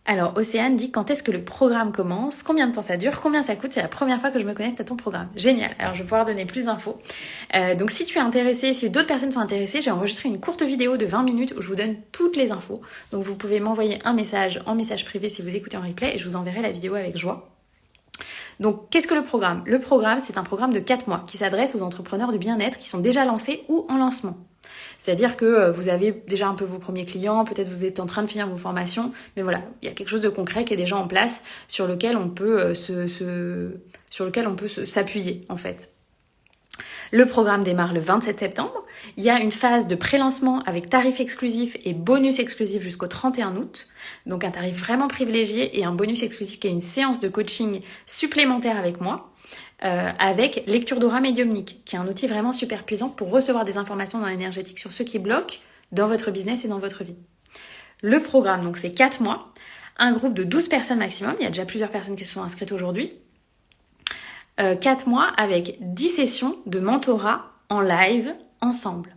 Speaker 1: Alors, Océane dit quand est-ce que le programme commence, combien de temps ça dure, combien ça coûte, c'est la première fois que je me connecte à ton programme. Génial, alors je vais pouvoir donner plus d'infos. Donc si tu es intéressé, si d'autres personnes sont intéressées, j'ai enregistré une courte vidéo de 20 minutes où je vous donne toutes les infos. Donc vous pouvez m'envoyer un message en message privé si vous écoutez en replay et je vous enverrai la vidéo avec joie. Donc, qu'est-ce que le programme? Le programme, c'est un programme de 4 mois qui s'adresse aux entrepreneurs du bien-être qui sont déjà lancés ou en lancement. C'est-à-dire que vous avez déjà un peu vos premiers clients, peut-être vous êtes en train de finir vos formations, mais voilà, il y a quelque chose de concret qui est déjà en place sur lequel on peut s'appuyer en fait. Le programme démarre le 27 septembre. Il y a une phase de pré-lancement avec tarif exclusif et bonus exclusif jusqu'au 31 août. Donc un tarif vraiment privilégié et un bonus exclusif qui est une séance de coaching supplémentaire avec moi, avec lecture d'aura médiumnique, qui est un outil vraiment super puissant pour recevoir des informations dans l'énergétique sur ce qui bloque dans votre business et dans votre vie. Le programme, donc c'est 4 mois, un groupe de 12 personnes maximum. Il y a déjà plusieurs personnes qui se sont inscrites aujourd'hui. 4 mois avec 10 sessions de mentorat en live ensemble.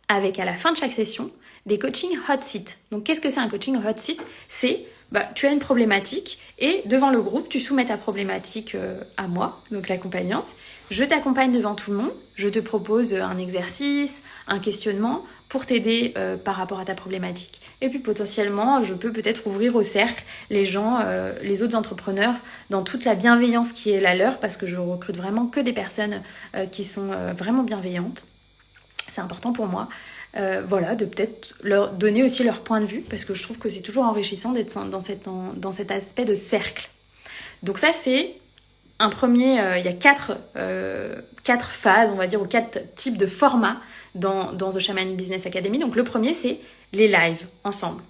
Speaker 1: Avec à la fin de chaque session, des coachings hot seat. Donc qu'est-ce que c'est un coaching hot seat? C'est, tu as une problématique et devant le groupe, tu soumets ta problématique à moi, donc l'accompagnante. Je t'accompagne devant tout le monde, je te propose un exercice, un questionnement pour t'aider par rapport à ta problématique. Et puis potentiellement, je peux peut-être ouvrir au cercle les gens, les autres entrepreneurs, dans toute la bienveillance qui est la leur, parce que je recrute vraiment que des personnes qui sont vraiment bienveillantes. C'est important pour moi. De peut-être leur donner aussi leur point de vue, parce que je trouve que c'est toujours enrichissant d'être dans cet aspect de cercle. Donc ça, c'est un premier... il y a 4 phases, on va dire, ou 4 types de formats dans The Shamanic Business Academy. Donc le premier, c'est les lives ensemble.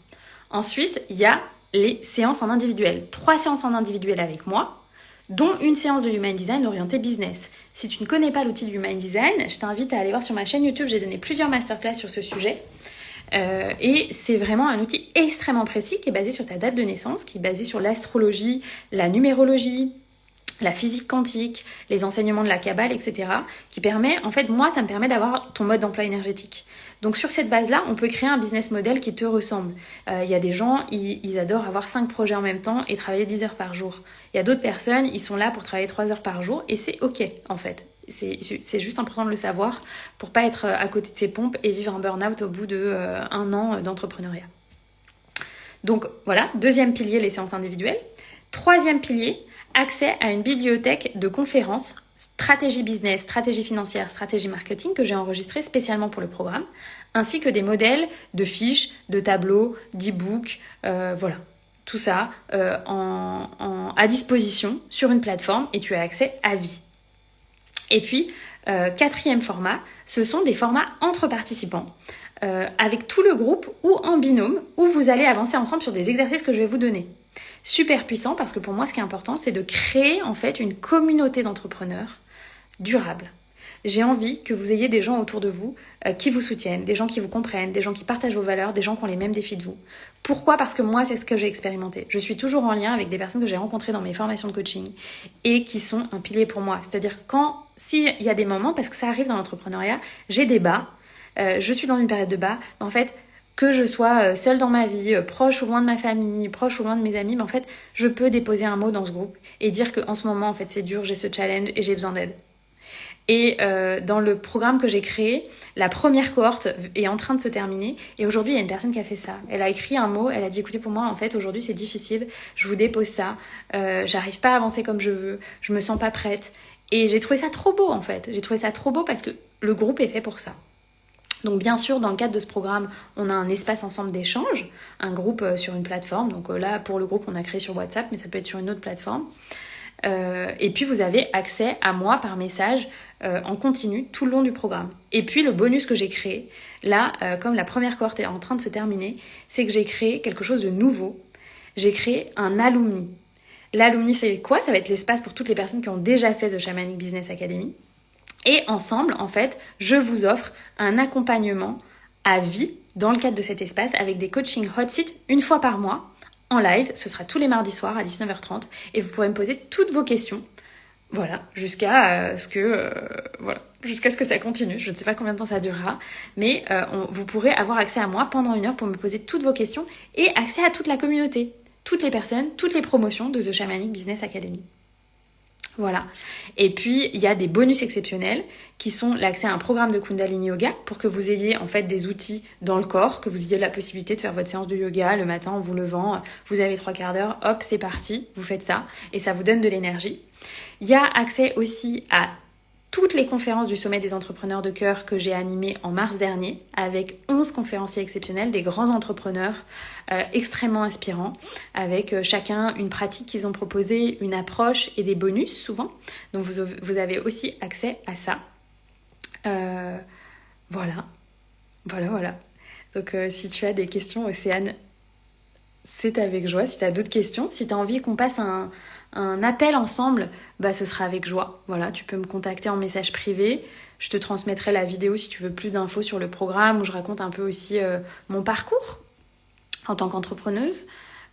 Speaker 1: Ensuite, il y a les séances en individuel. 3 séances en individuel avec moi, dont une séance de Human Design orientée business. Si tu ne connais pas l'outil du Human Design, je t'invite à aller voir sur ma chaîne YouTube, j'ai donné plusieurs masterclass sur ce sujet. Et c'est vraiment un outil extrêmement précis qui est basé sur ta date de naissance, qui est basé sur l'astrologie, la numérologie, la physique quantique, les enseignements de la Kabbale, etc. qui permet, en fait, moi, ça me permet d'avoir ton mode d'emploi énergétique. Donc sur cette base-là, on peut créer un business model qui te ressemble. Il y a des gens, ils adorent avoir 5 projets en même temps et travailler 10 heures par jour. Il y a d'autres personnes, ils sont là pour travailler 3 heures par jour et c'est ok, en fait. C'est juste important de le savoir pour pas être à côté de ses pompes et vivre un burn-out au bout de 1 an d'entrepreneuriat. Donc voilà, deuxième pilier, les séances individuelles. Troisième pilier, accès à une bibliothèque de conférences, stratégie business, stratégie financière, stratégie marketing que j'ai enregistrée spécialement pour le programme, ainsi que des modèles de fiches, de tableaux, d'e-books, voilà. Tout ça à disposition sur une plateforme et tu as accès à vie. Et puis, quatrième format, ce sont des formats entre participants. Avec tout le groupe ou en binôme, où vous allez avancer ensemble sur des exercices que je vais vous donner. Super puissant parce que pour moi, ce qui est important, c'est de créer en fait une communauté d'entrepreneurs durable. J'ai envie que vous ayez des gens autour de vous qui vous soutiennent, des gens qui vous comprennent, des gens qui partagent vos valeurs, des gens qui ont les mêmes défis de vous. Pourquoi ? Parce que moi, c'est ce que j'ai expérimenté. Je suis toujours en lien avec des personnes que j'ai rencontrées dans mes formations de coaching et qui sont un pilier pour moi. C'est-à-dire s'il y a des moments, parce que ça arrive dans l'entrepreneuriat, j'ai des bas, je suis dans une période de bas, en fait, que je sois seule dans ma vie, proche ou loin de ma famille, proche ou loin de mes amis, mais en fait, je peux déposer un mot dans ce groupe et dire qu'en ce moment, en fait, c'est dur, j'ai ce challenge et j'ai besoin d'aide. Et dans le programme que j'ai créé, la première cohorte est en train de se terminer. Et aujourd'hui, il y a une personne qui a fait ça. Elle a écrit un mot, elle a dit, écoutez, pour moi, en fait, aujourd'hui, c'est difficile. Je vous dépose ça. J'arrive pas à avancer comme je veux. Je me sens pas prête. Et j'ai trouvé ça trop beau, en fait. J'ai trouvé ça trop beau parce que le groupe est fait pour ça. Donc bien sûr, dans le cadre de ce programme, on a un espace ensemble d'échange, un groupe sur une plateforme. Donc là, pour le groupe, on a créé sur WhatsApp, mais ça peut être sur une autre plateforme. Et puis vous avez accès à moi par message en continu tout le long du programme. Et puis le bonus que j'ai créé, là, comme la première cohorte est en train de se terminer, c'est que j'ai créé quelque chose de nouveau. J'ai créé un alumni. L'alumni, c'est quoi ? Ça va être l'espace pour toutes les personnes qui ont déjà fait The Shamanic Business Academy. Et ensemble, en fait, je vous offre un accompagnement à vie dans le cadre de cet espace avec des coachings hot seat une fois par mois en live. Ce sera tous les mardis soirs à 19h30 et vous pourrez me poser toutes vos questions. Voilà, jusqu'à ce que ça continue. Je ne sais pas combien de temps ça durera, mais vous pourrez avoir accès à moi pendant 1 heure pour me poser toutes vos questions et accès à toute la communauté, toutes les personnes, toutes les promotions de The Shamanic Business Academy. Voilà. Et puis, il y a des bonus exceptionnels qui sont l'accès à un programme de Kundalini Yoga pour que vous ayez en fait des outils dans le corps, que vous ayez la possibilité de faire votre séance de yoga le matin en vous levant. Vous avez 3/4 d'heure, hop, c'est parti, vous faites ça et ça vous donne de l'énergie. Il y a accès aussi à toutes les conférences du Sommet des entrepreneurs de cœur que j'ai animées en mars dernier avec 11 conférenciers exceptionnels, des grands entrepreneurs extrêmement inspirants, avec chacun une pratique qu'ils ont proposée, une approche et des bonus souvent. Donc vous avez aussi accès à ça. Voilà. Donc si tu as des questions, Océane, c'est avec joie. Si tu as d'autres questions, si tu as envie qu'on passe un appel ensemble, ce sera avec joie. Voilà, tu peux me contacter en message privé. Je te transmettrai la vidéo si tu veux plus d'infos sur le programme où je raconte un peu aussi mon parcours en tant qu'entrepreneuse.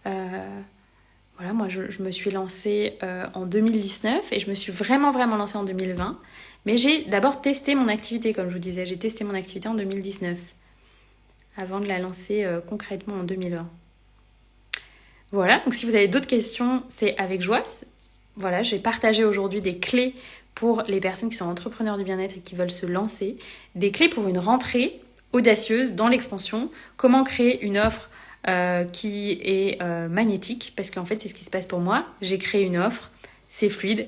Speaker 1: Voilà, moi je me suis lancée en 2019 et je me suis vraiment lancée en 2020. Mais j'ai d'abord testé mon activité, comme je vous disais. J'ai testé mon activité en 2019 avant de la lancer concrètement en 2020. Voilà, donc si vous avez d'autres questions, c'est avec joie. Voilà, j'ai partagé aujourd'hui des clés pour les personnes qui sont entrepreneurs du bien-être et qui veulent se lancer. Des clés pour une rentrée audacieuse dans l'expansion. Comment créer une offre qui est magnétique. Parce qu'en fait, c'est ce qui se passe pour moi. J'ai créé une offre, c'est fluide.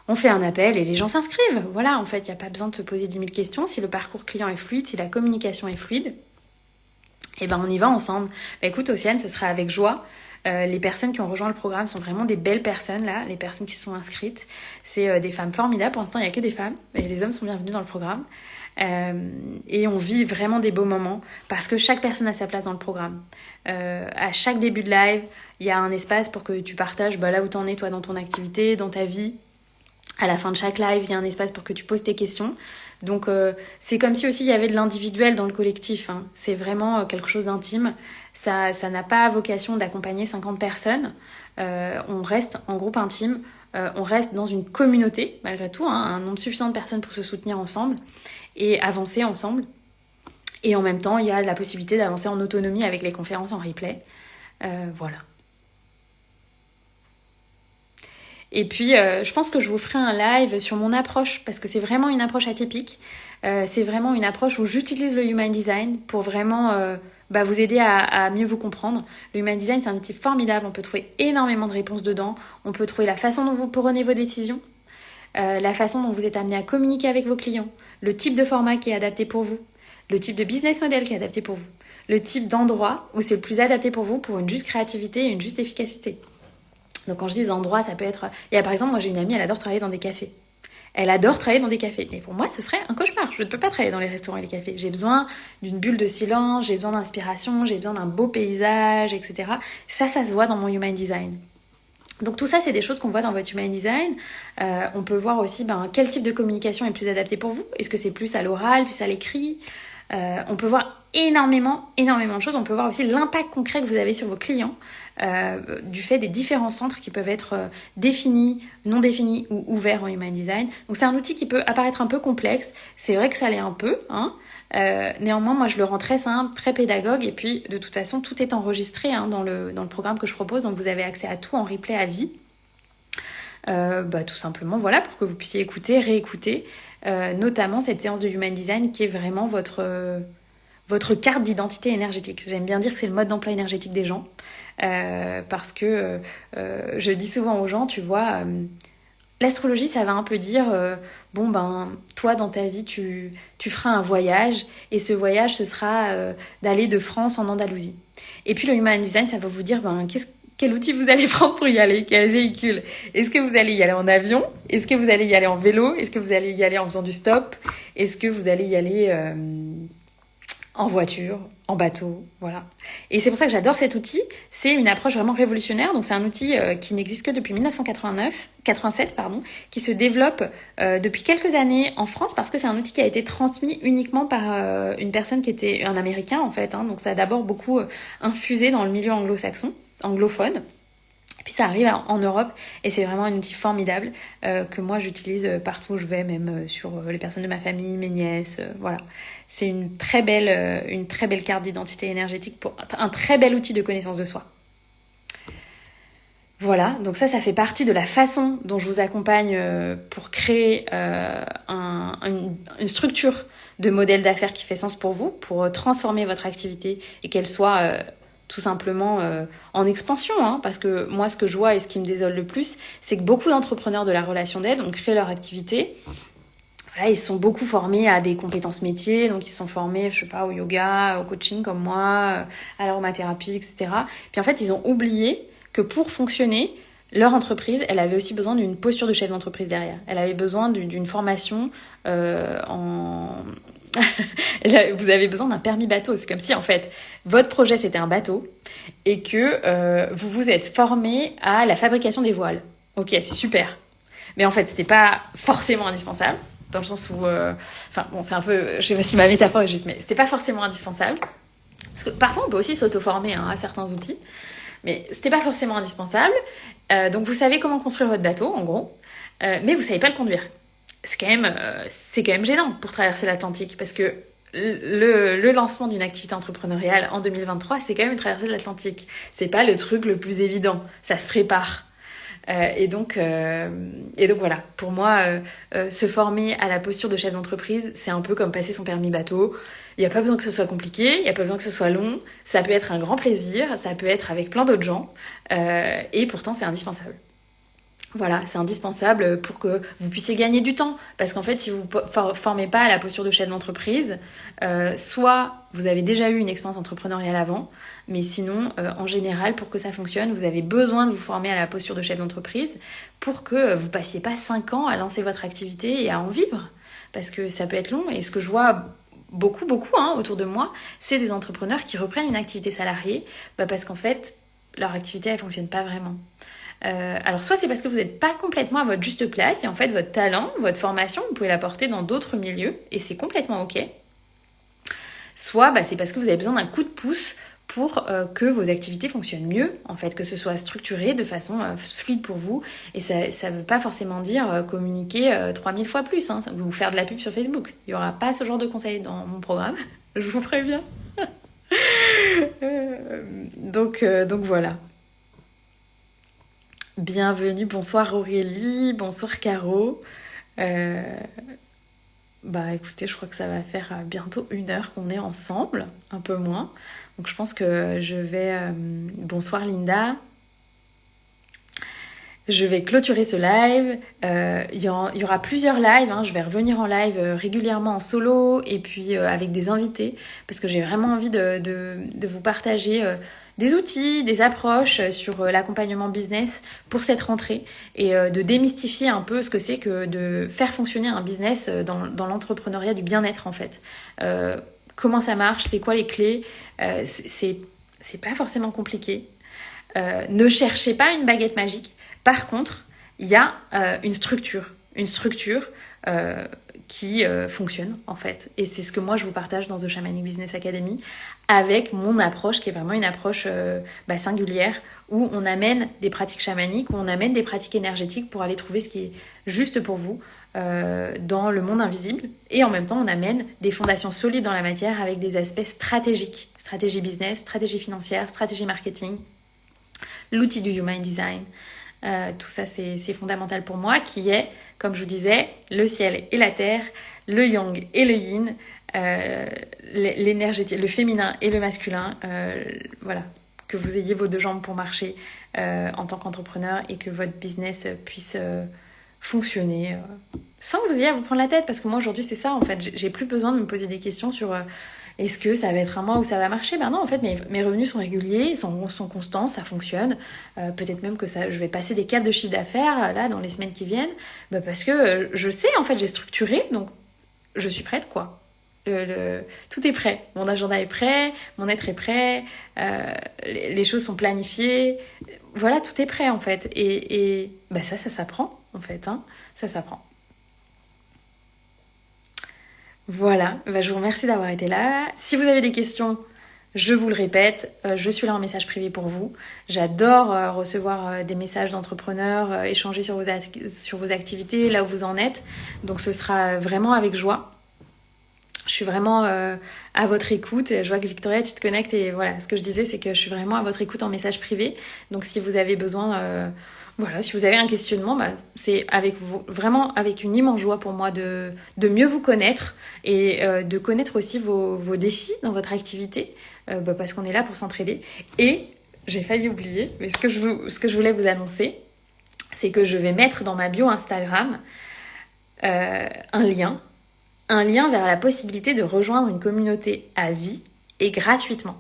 Speaker 1: On fait un appel et les gens s'inscrivent. Voilà, en fait, il n'y a pas besoin de se poser 10 000 questions. Si le parcours client est fluide, si la communication est fluide, on y va ensemble. Écoute, Océane, ce sera avec joie. Les personnes qui ont rejoint le programme sont vraiment des belles personnes là, les personnes qui se sont inscrites. C'est des femmes formidables. Pour l'instant, il n'y a que des femmes. Mais les hommes sont bienvenus dans le programme. Et on vit vraiment des beaux moments parce que chaque personne a sa place dans le programme. À chaque début de live, il y a un espace pour que tu partages là où t'en es toi dans ton activité, dans ta vie. À la fin de chaque live, il y a un espace pour que tu poses tes questions. Donc c'est comme si aussi il y avait de l'individuel dans le collectif. Hein. C'est vraiment quelque chose d'intime. Ça n'a pas vocation d'accompagner 50 personnes. On reste en groupe intime. On reste dans une communauté, malgré tout, un nombre suffisant de personnes pour se soutenir ensemble et avancer ensemble. Et en même temps, il y a la possibilité d'avancer en autonomie avec les conférences en replay. Voilà. Et puis, je pense que je vous ferai un live sur mon approche, parce que c'est vraiment une approche atypique. C'est vraiment une approche où j'utilise le Human Design pour vraiment vous aider à mieux vous comprendre. Le Human Design, c'est un outil formidable. On peut trouver énormément de réponses dedans. On peut trouver la façon dont vous prenez vos décisions, la façon dont vous êtes amené à communiquer avec vos clients, le type de format qui est adapté pour vous, le type de business model qui est adapté pour vous, le type d'endroit où c'est le plus adapté pour vous pour une juste créativité et une juste efficacité. Donc quand je dis endroit, ça peut être... Et par exemple, moi j'ai une amie, elle adore travailler dans des cafés. Elle adore travailler dans des cafés. Et pour moi, ce serait un cauchemar. Je ne peux pas travailler dans les restaurants et les cafés. J'ai besoin d'une bulle de silence, j'ai besoin d'inspiration, j'ai besoin d'un beau paysage, etc. Ça se voit dans mon Human Design. Donc tout ça, c'est des choses qu'on voit dans votre Human Design. On peut voir aussi quel type de communication est plus adapté pour vous. Est-ce que c'est plus à l'oral, plus à l'écrit ? On peut voir énormément de choses. On peut voir aussi l'impact concret que vous avez sur vos clients du fait des différents centres qui peuvent être définis, non définis ou ouverts en Human Design. Donc c'est un outil qui peut apparaître un peu complexe. C'est vrai que ça l'est un peu, néanmoins, moi je le rends très simple, très pédagogue, et puis de toute façon tout est enregistré dans le programme que je propose, donc vous avez accès à tout en replay à vie. Tout simplement pour que vous puissiez écouter, réécouter, notamment cette séance de Human Design qui est vraiment votre carte d'identité énergétique. J'aime bien dire que c'est le mode d'emploi énergétique des gens, parce que je dis souvent aux gens, tu vois, l'astrologie, ça va un peu dire, toi dans ta vie, tu feras un voyage, et ce voyage, ce sera d'aller de France en Andalousie. Et puis le Human Design, ça va vous dire, quel outil vous allez prendre pour y aller, quel véhicule. Est-ce que vous allez y aller en avion ? Est-ce que vous allez y aller en vélo ? Est-ce que vous allez y aller en faisant du stop ? Est-ce que vous allez y aller en voiture, en bateau, voilà. Et c'est pour ça que j'adore cet outil. C'est une approche vraiment révolutionnaire. Donc c'est un outil qui n'existe que depuis 1987, qui se développe depuis quelques années en France parce que c'est un outil qui a été transmis uniquement par une personne qui était un Américain en fait. Donc ça a d'abord beaucoup infusé dans le milieu anglophone. Puis ça arrive en Europe et c'est vraiment un outil formidable que moi j'utilise partout où je vais, même sur les personnes de ma famille, mes nièces, voilà. C'est une très belle carte d'identité énergétique, pour un très bel outil de connaissance de soi. Voilà, donc ça fait partie de la façon dont je vous accompagne pour créer une structure de modèle d'affaires qui fait sens pour vous, pour transformer votre activité et qu'elle soit... tout simplement en expansion, parce que moi ce que je vois et ce qui me désole le plus, c'est que beaucoup d'entrepreneurs de la relation d'aide ont créé leur activité. Voilà, ils se sont beaucoup formés à des compétences métiers, donc ils se sont formés, je sais pas, au yoga, au coaching comme moi, à l'aromathérapie, etc. Puis en fait, ils ont oublié que pour fonctionner, leur entreprise, elle avait aussi besoin d'une posture de chef d'entreprise derrière. Elle avait besoin d'une formation vous avez besoin d'un permis bateau. C'est comme si, en fait, votre projet, c'était un bateau et que vous vous êtes formé à la fabrication des voiles. Ok, c'est super. Mais en fait, c'était pas forcément indispensable, dans le sens où... c'est un peu... Je sais pas si ma métaphore est juste, mais c'était pas forcément indispensable. Parce que parfois, on peut aussi s'auto-former à certains outils, mais c'était pas forcément indispensable. Donc, vous savez comment construire votre bateau, en gros, mais vous savez pas le conduire. C'est quand même gênant pour traverser l'Atlantique parce que le lancement d'une activité entrepreneuriale en 2023, c'est quand même une traversée de l'Atlantique. C'est pas le truc le plus évident. Ça se prépare. Et donc voilà. Pour moi, se former à la posture de chef d'entreprise, c'est un peu comme passer son permis bateau. Il n'y a pas besoin que ce soit compliqué, il n'y a pas besoin que ce soit long. Ça peut être un grand plaisir, ça peut être avec plein d'autres gens. Et pourtant, c'est indispensable. Voilà, c'est indispensable pour que vous puissiez gagner du temps. Parce qu'en fait, si vous ne formez pas à la posture de chef d'entreprise, soit vous avez déjà eu une expérience entrepreneuriale avant, mais sinon, en général, pour que ça fonctionne, vous avez besoin de vous former à la posture de chef d'entreprise pour que vous passiez pas 5 ans à lancer votre activité et à en vivre. Parce que ça peut être long. Et ce que je vois beaucoup autour de moi, c'est des entrepreneurs qui reprennent une activité salariée parce qu'en fait, leur activité, elle fonctionne pas vraiment. Alors soit c'est parce que vous n'êtes pas complètement à votre juste place et en fait votre talent, votre formation, vous pouvez l'apporter dans d'autres milieux et c'est complètement ok. Soit c'est parce que vous avez besoin d'un coup de pouce pour que vos activités fonctionnent mieux, en fait, que ce soit structuré de façon fluide pour vous. Et ça ne veut pas forcément dire communiquer 3000 fois plus, ou faire de la pub sur Facebook. Il n'y aura pas ce genre de conseils dans mon programme, je vous préviens. Donc voilà. Bienvenue, bonsoir Aurélie, bonsoir Caro. écoutez, je crois que ça va faire bientôt 1 heure qu'on est ensemble, un peu moins. Donc je pense que je vais... bonsoir Linda. Je vais clôturer ce live. Il y aura plusieurs lives. Je vais revenir en live régulièrement en solo et puis avec des invités parce que j'ai vraiment envie de vous partager des outils, des approches sur l'accompagnement business pour cette rentrée et de démystifier un peu ce que c'est que de faire fonctionner un business dans l'entrepreneuriat du bien-être en fait. Comment ça marche, c'est quoi les clés, c'est pas forcément compliqué. Ne cherchez pas une baguette magique. Par contre, il y a une structure qui fonctionne en fait. Et c'est ce que moi je vous partage dans The Shamanic Business Academy avec mon approche qui est vraiment une approche singulière où on amène des pratiques chamaniques, où on amène des pratiques énergétiques pour aller trouver ce qui est juste pour vous dans le monde invisible. Et en même temps, on amène des fondations solides dans la matière avec des aspects stratégiques. Stratégie business, stratégie financière, stratégie marketing, l'outil du Human Design. Tout ça, c'est fondamental pour moi, qui est, comme je vous disais, le ciel et la terre, le yang et le yin, l'énergie, le féminin et le masculin. Voilà, que vous ayez vos 2 jambes pour marcher en tant qu'entrepreneur et que votre business puisse fonctionner sans que vous ayez à vous prendre la tête. Parce que moi, aujourd'hui, c'est ça, en fait. J'ai plus besoin de me poser des questions sur... est-ce que ça va être un mois où ça va marcher ? Non, en fait, mes revenus sont réguliers, sont constants, ça fonctionne. Peut-être même que je vais passer des caps de chiffre d'affaires là dans les semaines qui viennent, parce que je sais, en fait, j'ai structuré, donc je suis prête, quoi. Tout est prêt. Mon agenda est prêt, mon être est prêt, les choses sont planifiées. Voilà, tout est prêt, en fait. Et ça s'apprend, en fait. Ça s'apprend. Voilà, je vous remercie d'avoir été là. Si vous avez des questions, je vous le répète, je suis là en message privé pour vous. J'adore recevoir des messages d'entrepreneurs, échanger sur vos activités, là où vous en êtes. Donc ce sera vraiment avec joie. Je suis vraiment à votre écoute. Je vois que Victoria, tu te connectes et voilà, ce que je disais, c'est que je suis vraiment à votre écoute en message privé. Donc si vous avez besoin... si vous avez un questionnement, c'est avec vous, vraiment avec une immense joie pour moi de mieux vous connaître et de connaître aussi vos défis dans votre activité, parce qu'on est là pour s'entraider. Et j'ai failli oublier, mais ce que je voulais vous annoncer, c'est que je vais mettre dans ma bio Instagram un lien vers la possibilité de rejoindre une communauté à vie et gratuitement.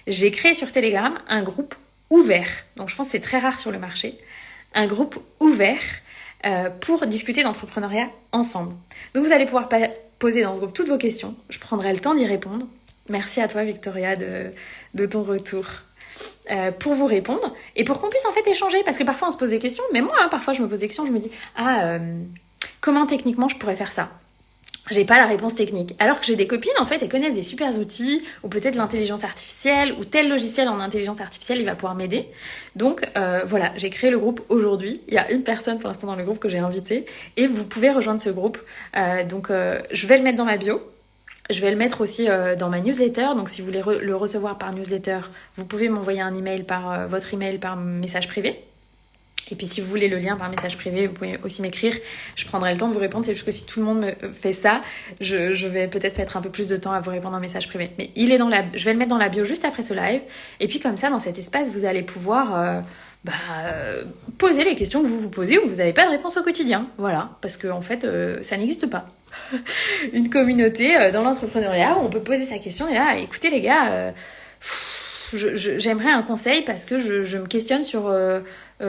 Speaker 1: J'ai créé sur Telegram un groupe ouvert, donc je pense que c'est très rare sur le marché, un groupe ouvert pour discuter d'entrepreneuriat ensemble. Donc vous allez pouvoir poser dans ce groupe toutes vos questions. Je prendrai le temps d'y répondre. Merci à toi Victoria de ton retour. Pour vous répondre et pour qu'on puisse en fait échanger, parce que parfois on se pose des questions, mais moi parfois je me pose des questions, je me dis comment techniquement je pourrais faire ça ? J'ai pas la réponse technique. Alors que j'ai des copines, en fait, elles connaissent des super outils, ou peut-être l'intelligence artificielle, ou tel logiciel en intelligence artificielle, il va pouvoir m'aider. Donc, voilà, j'ai créé le groupe aujourd'hui. Il y a une personne pour l'instant dans le groupe que j'ai invitée, et vous pouvez rejoindre ce groupe. Donc, je vais le mettre dans ma bio. Je vais le mettre aussi dans ma newsletter. Donc, si vous voulez le recevoir par newsletter, vous pouvez m'envoyer un email votre email par message privé. Et puis si vous voulez le lien par message privé, vous pouvez aussi m'écrire. Je prendrai le temps de vous répondre. C'est juste que si tout le monde me fait ça, je vais peut-être mettre un peu plus de temps à vous répondre en message privé. Mais je vais le mettre dans la bio juste après ce live. Et puis comme ça, dans cet espace, vous allez pouvoir poser les questions que vous vous posez ou vous n'avez pas de réponse au quotidien. Voilà, parce que en fait, ça n'existe pas. Une communauté dans l'entrepreneuriat où on peut poser sa question et là, écoutez les gars... j'aimerais un conseil parce que je me questionne sur,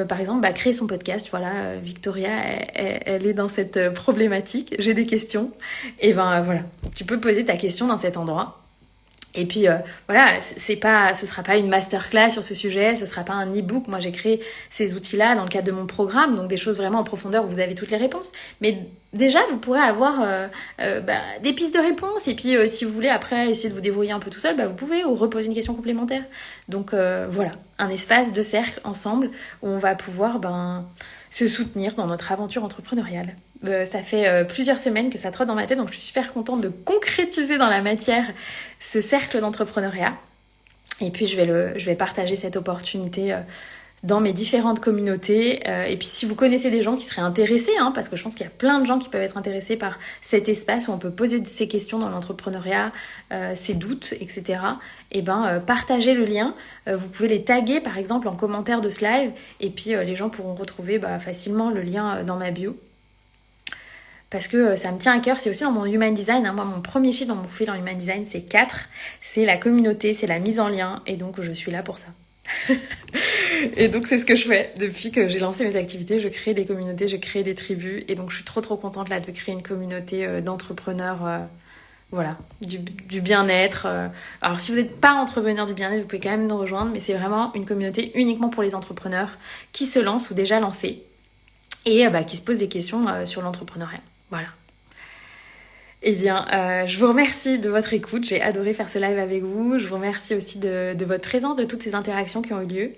Speaker 1: par exemple, créer son podcast. Voilà, Victoria, elle est dans cette problématique. J'ai des questions. Et voilà, tu peux poser ta question dans cet endroit. Et puis voilà, ce sera pas une masterclass sur ce sujet, ce sera pas un e-book. Moi, j'ai créé ces outils-là dans le cadre de mon programme, donc des choses vraiment en profondeur où vous avez toutes les réponses. Mais déjà, vous pourrez avoir des pistes de réponses. Et puis, si vous voulez après essayer de vous débrouiller un peu tout seul, vous pouvez ou reposer une question complémentaire. Donc voilà, un espace de cercle ensemble où on va pouvoir se soutenir dans notre aventure entrepreneuriale. Ça fait plusieurs semaines que ça trotte dans ma tête, donc je suis super contente de concrétiser dans la matière ce cercle d'entrepreneuriat. Et puis je vais partager cette opportunité dans mes différentes communautés. Et puis si vous connaissez des gens qui seraient intéressés, parce que je pense qu'il y a plein de gens qui peuvent être intéressés par cet espace où on peut poser ces questions dans l'entrepreneuriat, ses doutes, etc. Et partagez le lien. Vous pouvez les taguer par exemple en commentaire de ce live, et puis les gens pourront retrouver facilement le lien dans ma bio. Parce que ça me tient à cœur, c'est aussi dans mon Human Design. Moi, mon premier chiffre dans mon profil en Human Design, c'est 4. C'est la communauté, c'est la mise en lien, et donc je suis là pour ça. Et donc c'est ce que je fais depuis que j'ai lancé mes activités. Je crée des communautés, je crée des tribus, et donc je suis trop contente là de créer une communauté d'entrepreneurs, du bien-être. Alors si vous n'êtes pas entrepreneur du bien-être, vous pouvez quand même nous rejoindre, mais c'est vraiment une communauté uniquement pour les entrepreneurs qui se lancent ou déjà lancés, et qui se posent des questions sur l'entrepreneuriat. Voilà. Eh bien, je vous remercie de votre écoute. J'ai adoré faire ce live avec vous. Je vous remercie aussi de votre présence, de toutes ces interactions qui ont eu lieu.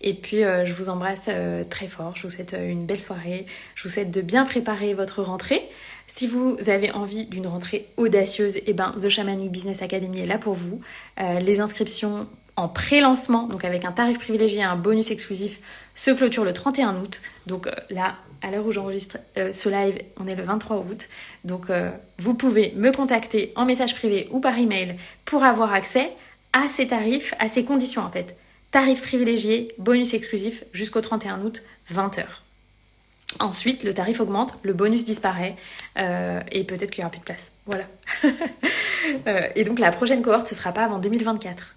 Speaker 1: Et puis, je vous embrasse très fort. Je vous souhaite une belle soirée. Je vous souhaite de bien préparer votre rentrée. Si vous avez envie d'une rentrée audacieuse, The Shamanic Business Academy est là pour vous. Les inscriptions en pré-lancement, donc avec un tarif privilégié et un bonus exclusif, se clôturent le 31 août. Donc là, à l'heure où j'enregistre ce live, on est le 23 août. Donc vous pouvez me contacter en message privé ou par email pour avoir accès à ces tarifs, à ces conditions en fait. Tarif privilégié, bonus exclusif jusqu'au 31 août, 20h. Ensuite, le tarif augmente, le bonus disparaît et peut-être qu'il n'y aura plus de place. Voilà. Et donc la prochaine cohorte, ce ne sera pas avant 2024.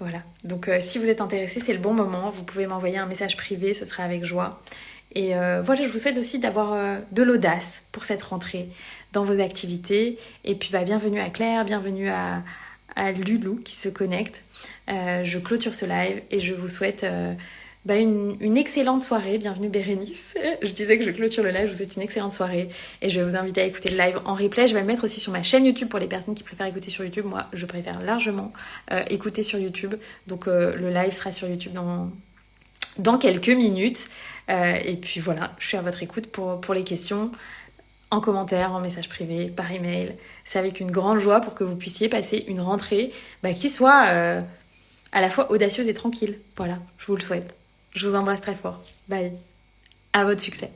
Speaker 1: Voilà. Donc si vous êtes intéressé, c'est le bon moment. Vous pouvez m'envoyer un message privé, ce sera avec joie. Et voilà, je vous souhaite aussi d'avoir de l'audace pour cette rentrée dans vos activités. Et puis bienvenue à Claire, bienvenue à Lulou qui se connecte. Je clôture ce live et je vous souhaite une excellente soirée. Bienvenue Bérénice. Je disais que je clôture le live, je vous souhaite une excellente soirée. Et je vais vous inviter à écouter le live en replay. Je vais le mettre aussi sur ma chaîne YouTube pour les personnes qui préfèrent écouter sur YouTube. Moi, je préfère largement écouter sur YouTube. Donc le live sera sur YouTube dans quelques minutes. Et puis voilà, je suis à votre écoute pour les questions, en commentaire, en message privé, par email. C'est avec une grande joie pour que vous puissiez passer une rentrée qui soit à la fois audacieuse et tranquille. Voilà, je vous le souhaite. Je vous embrasse très fort. Bye. À votre succès.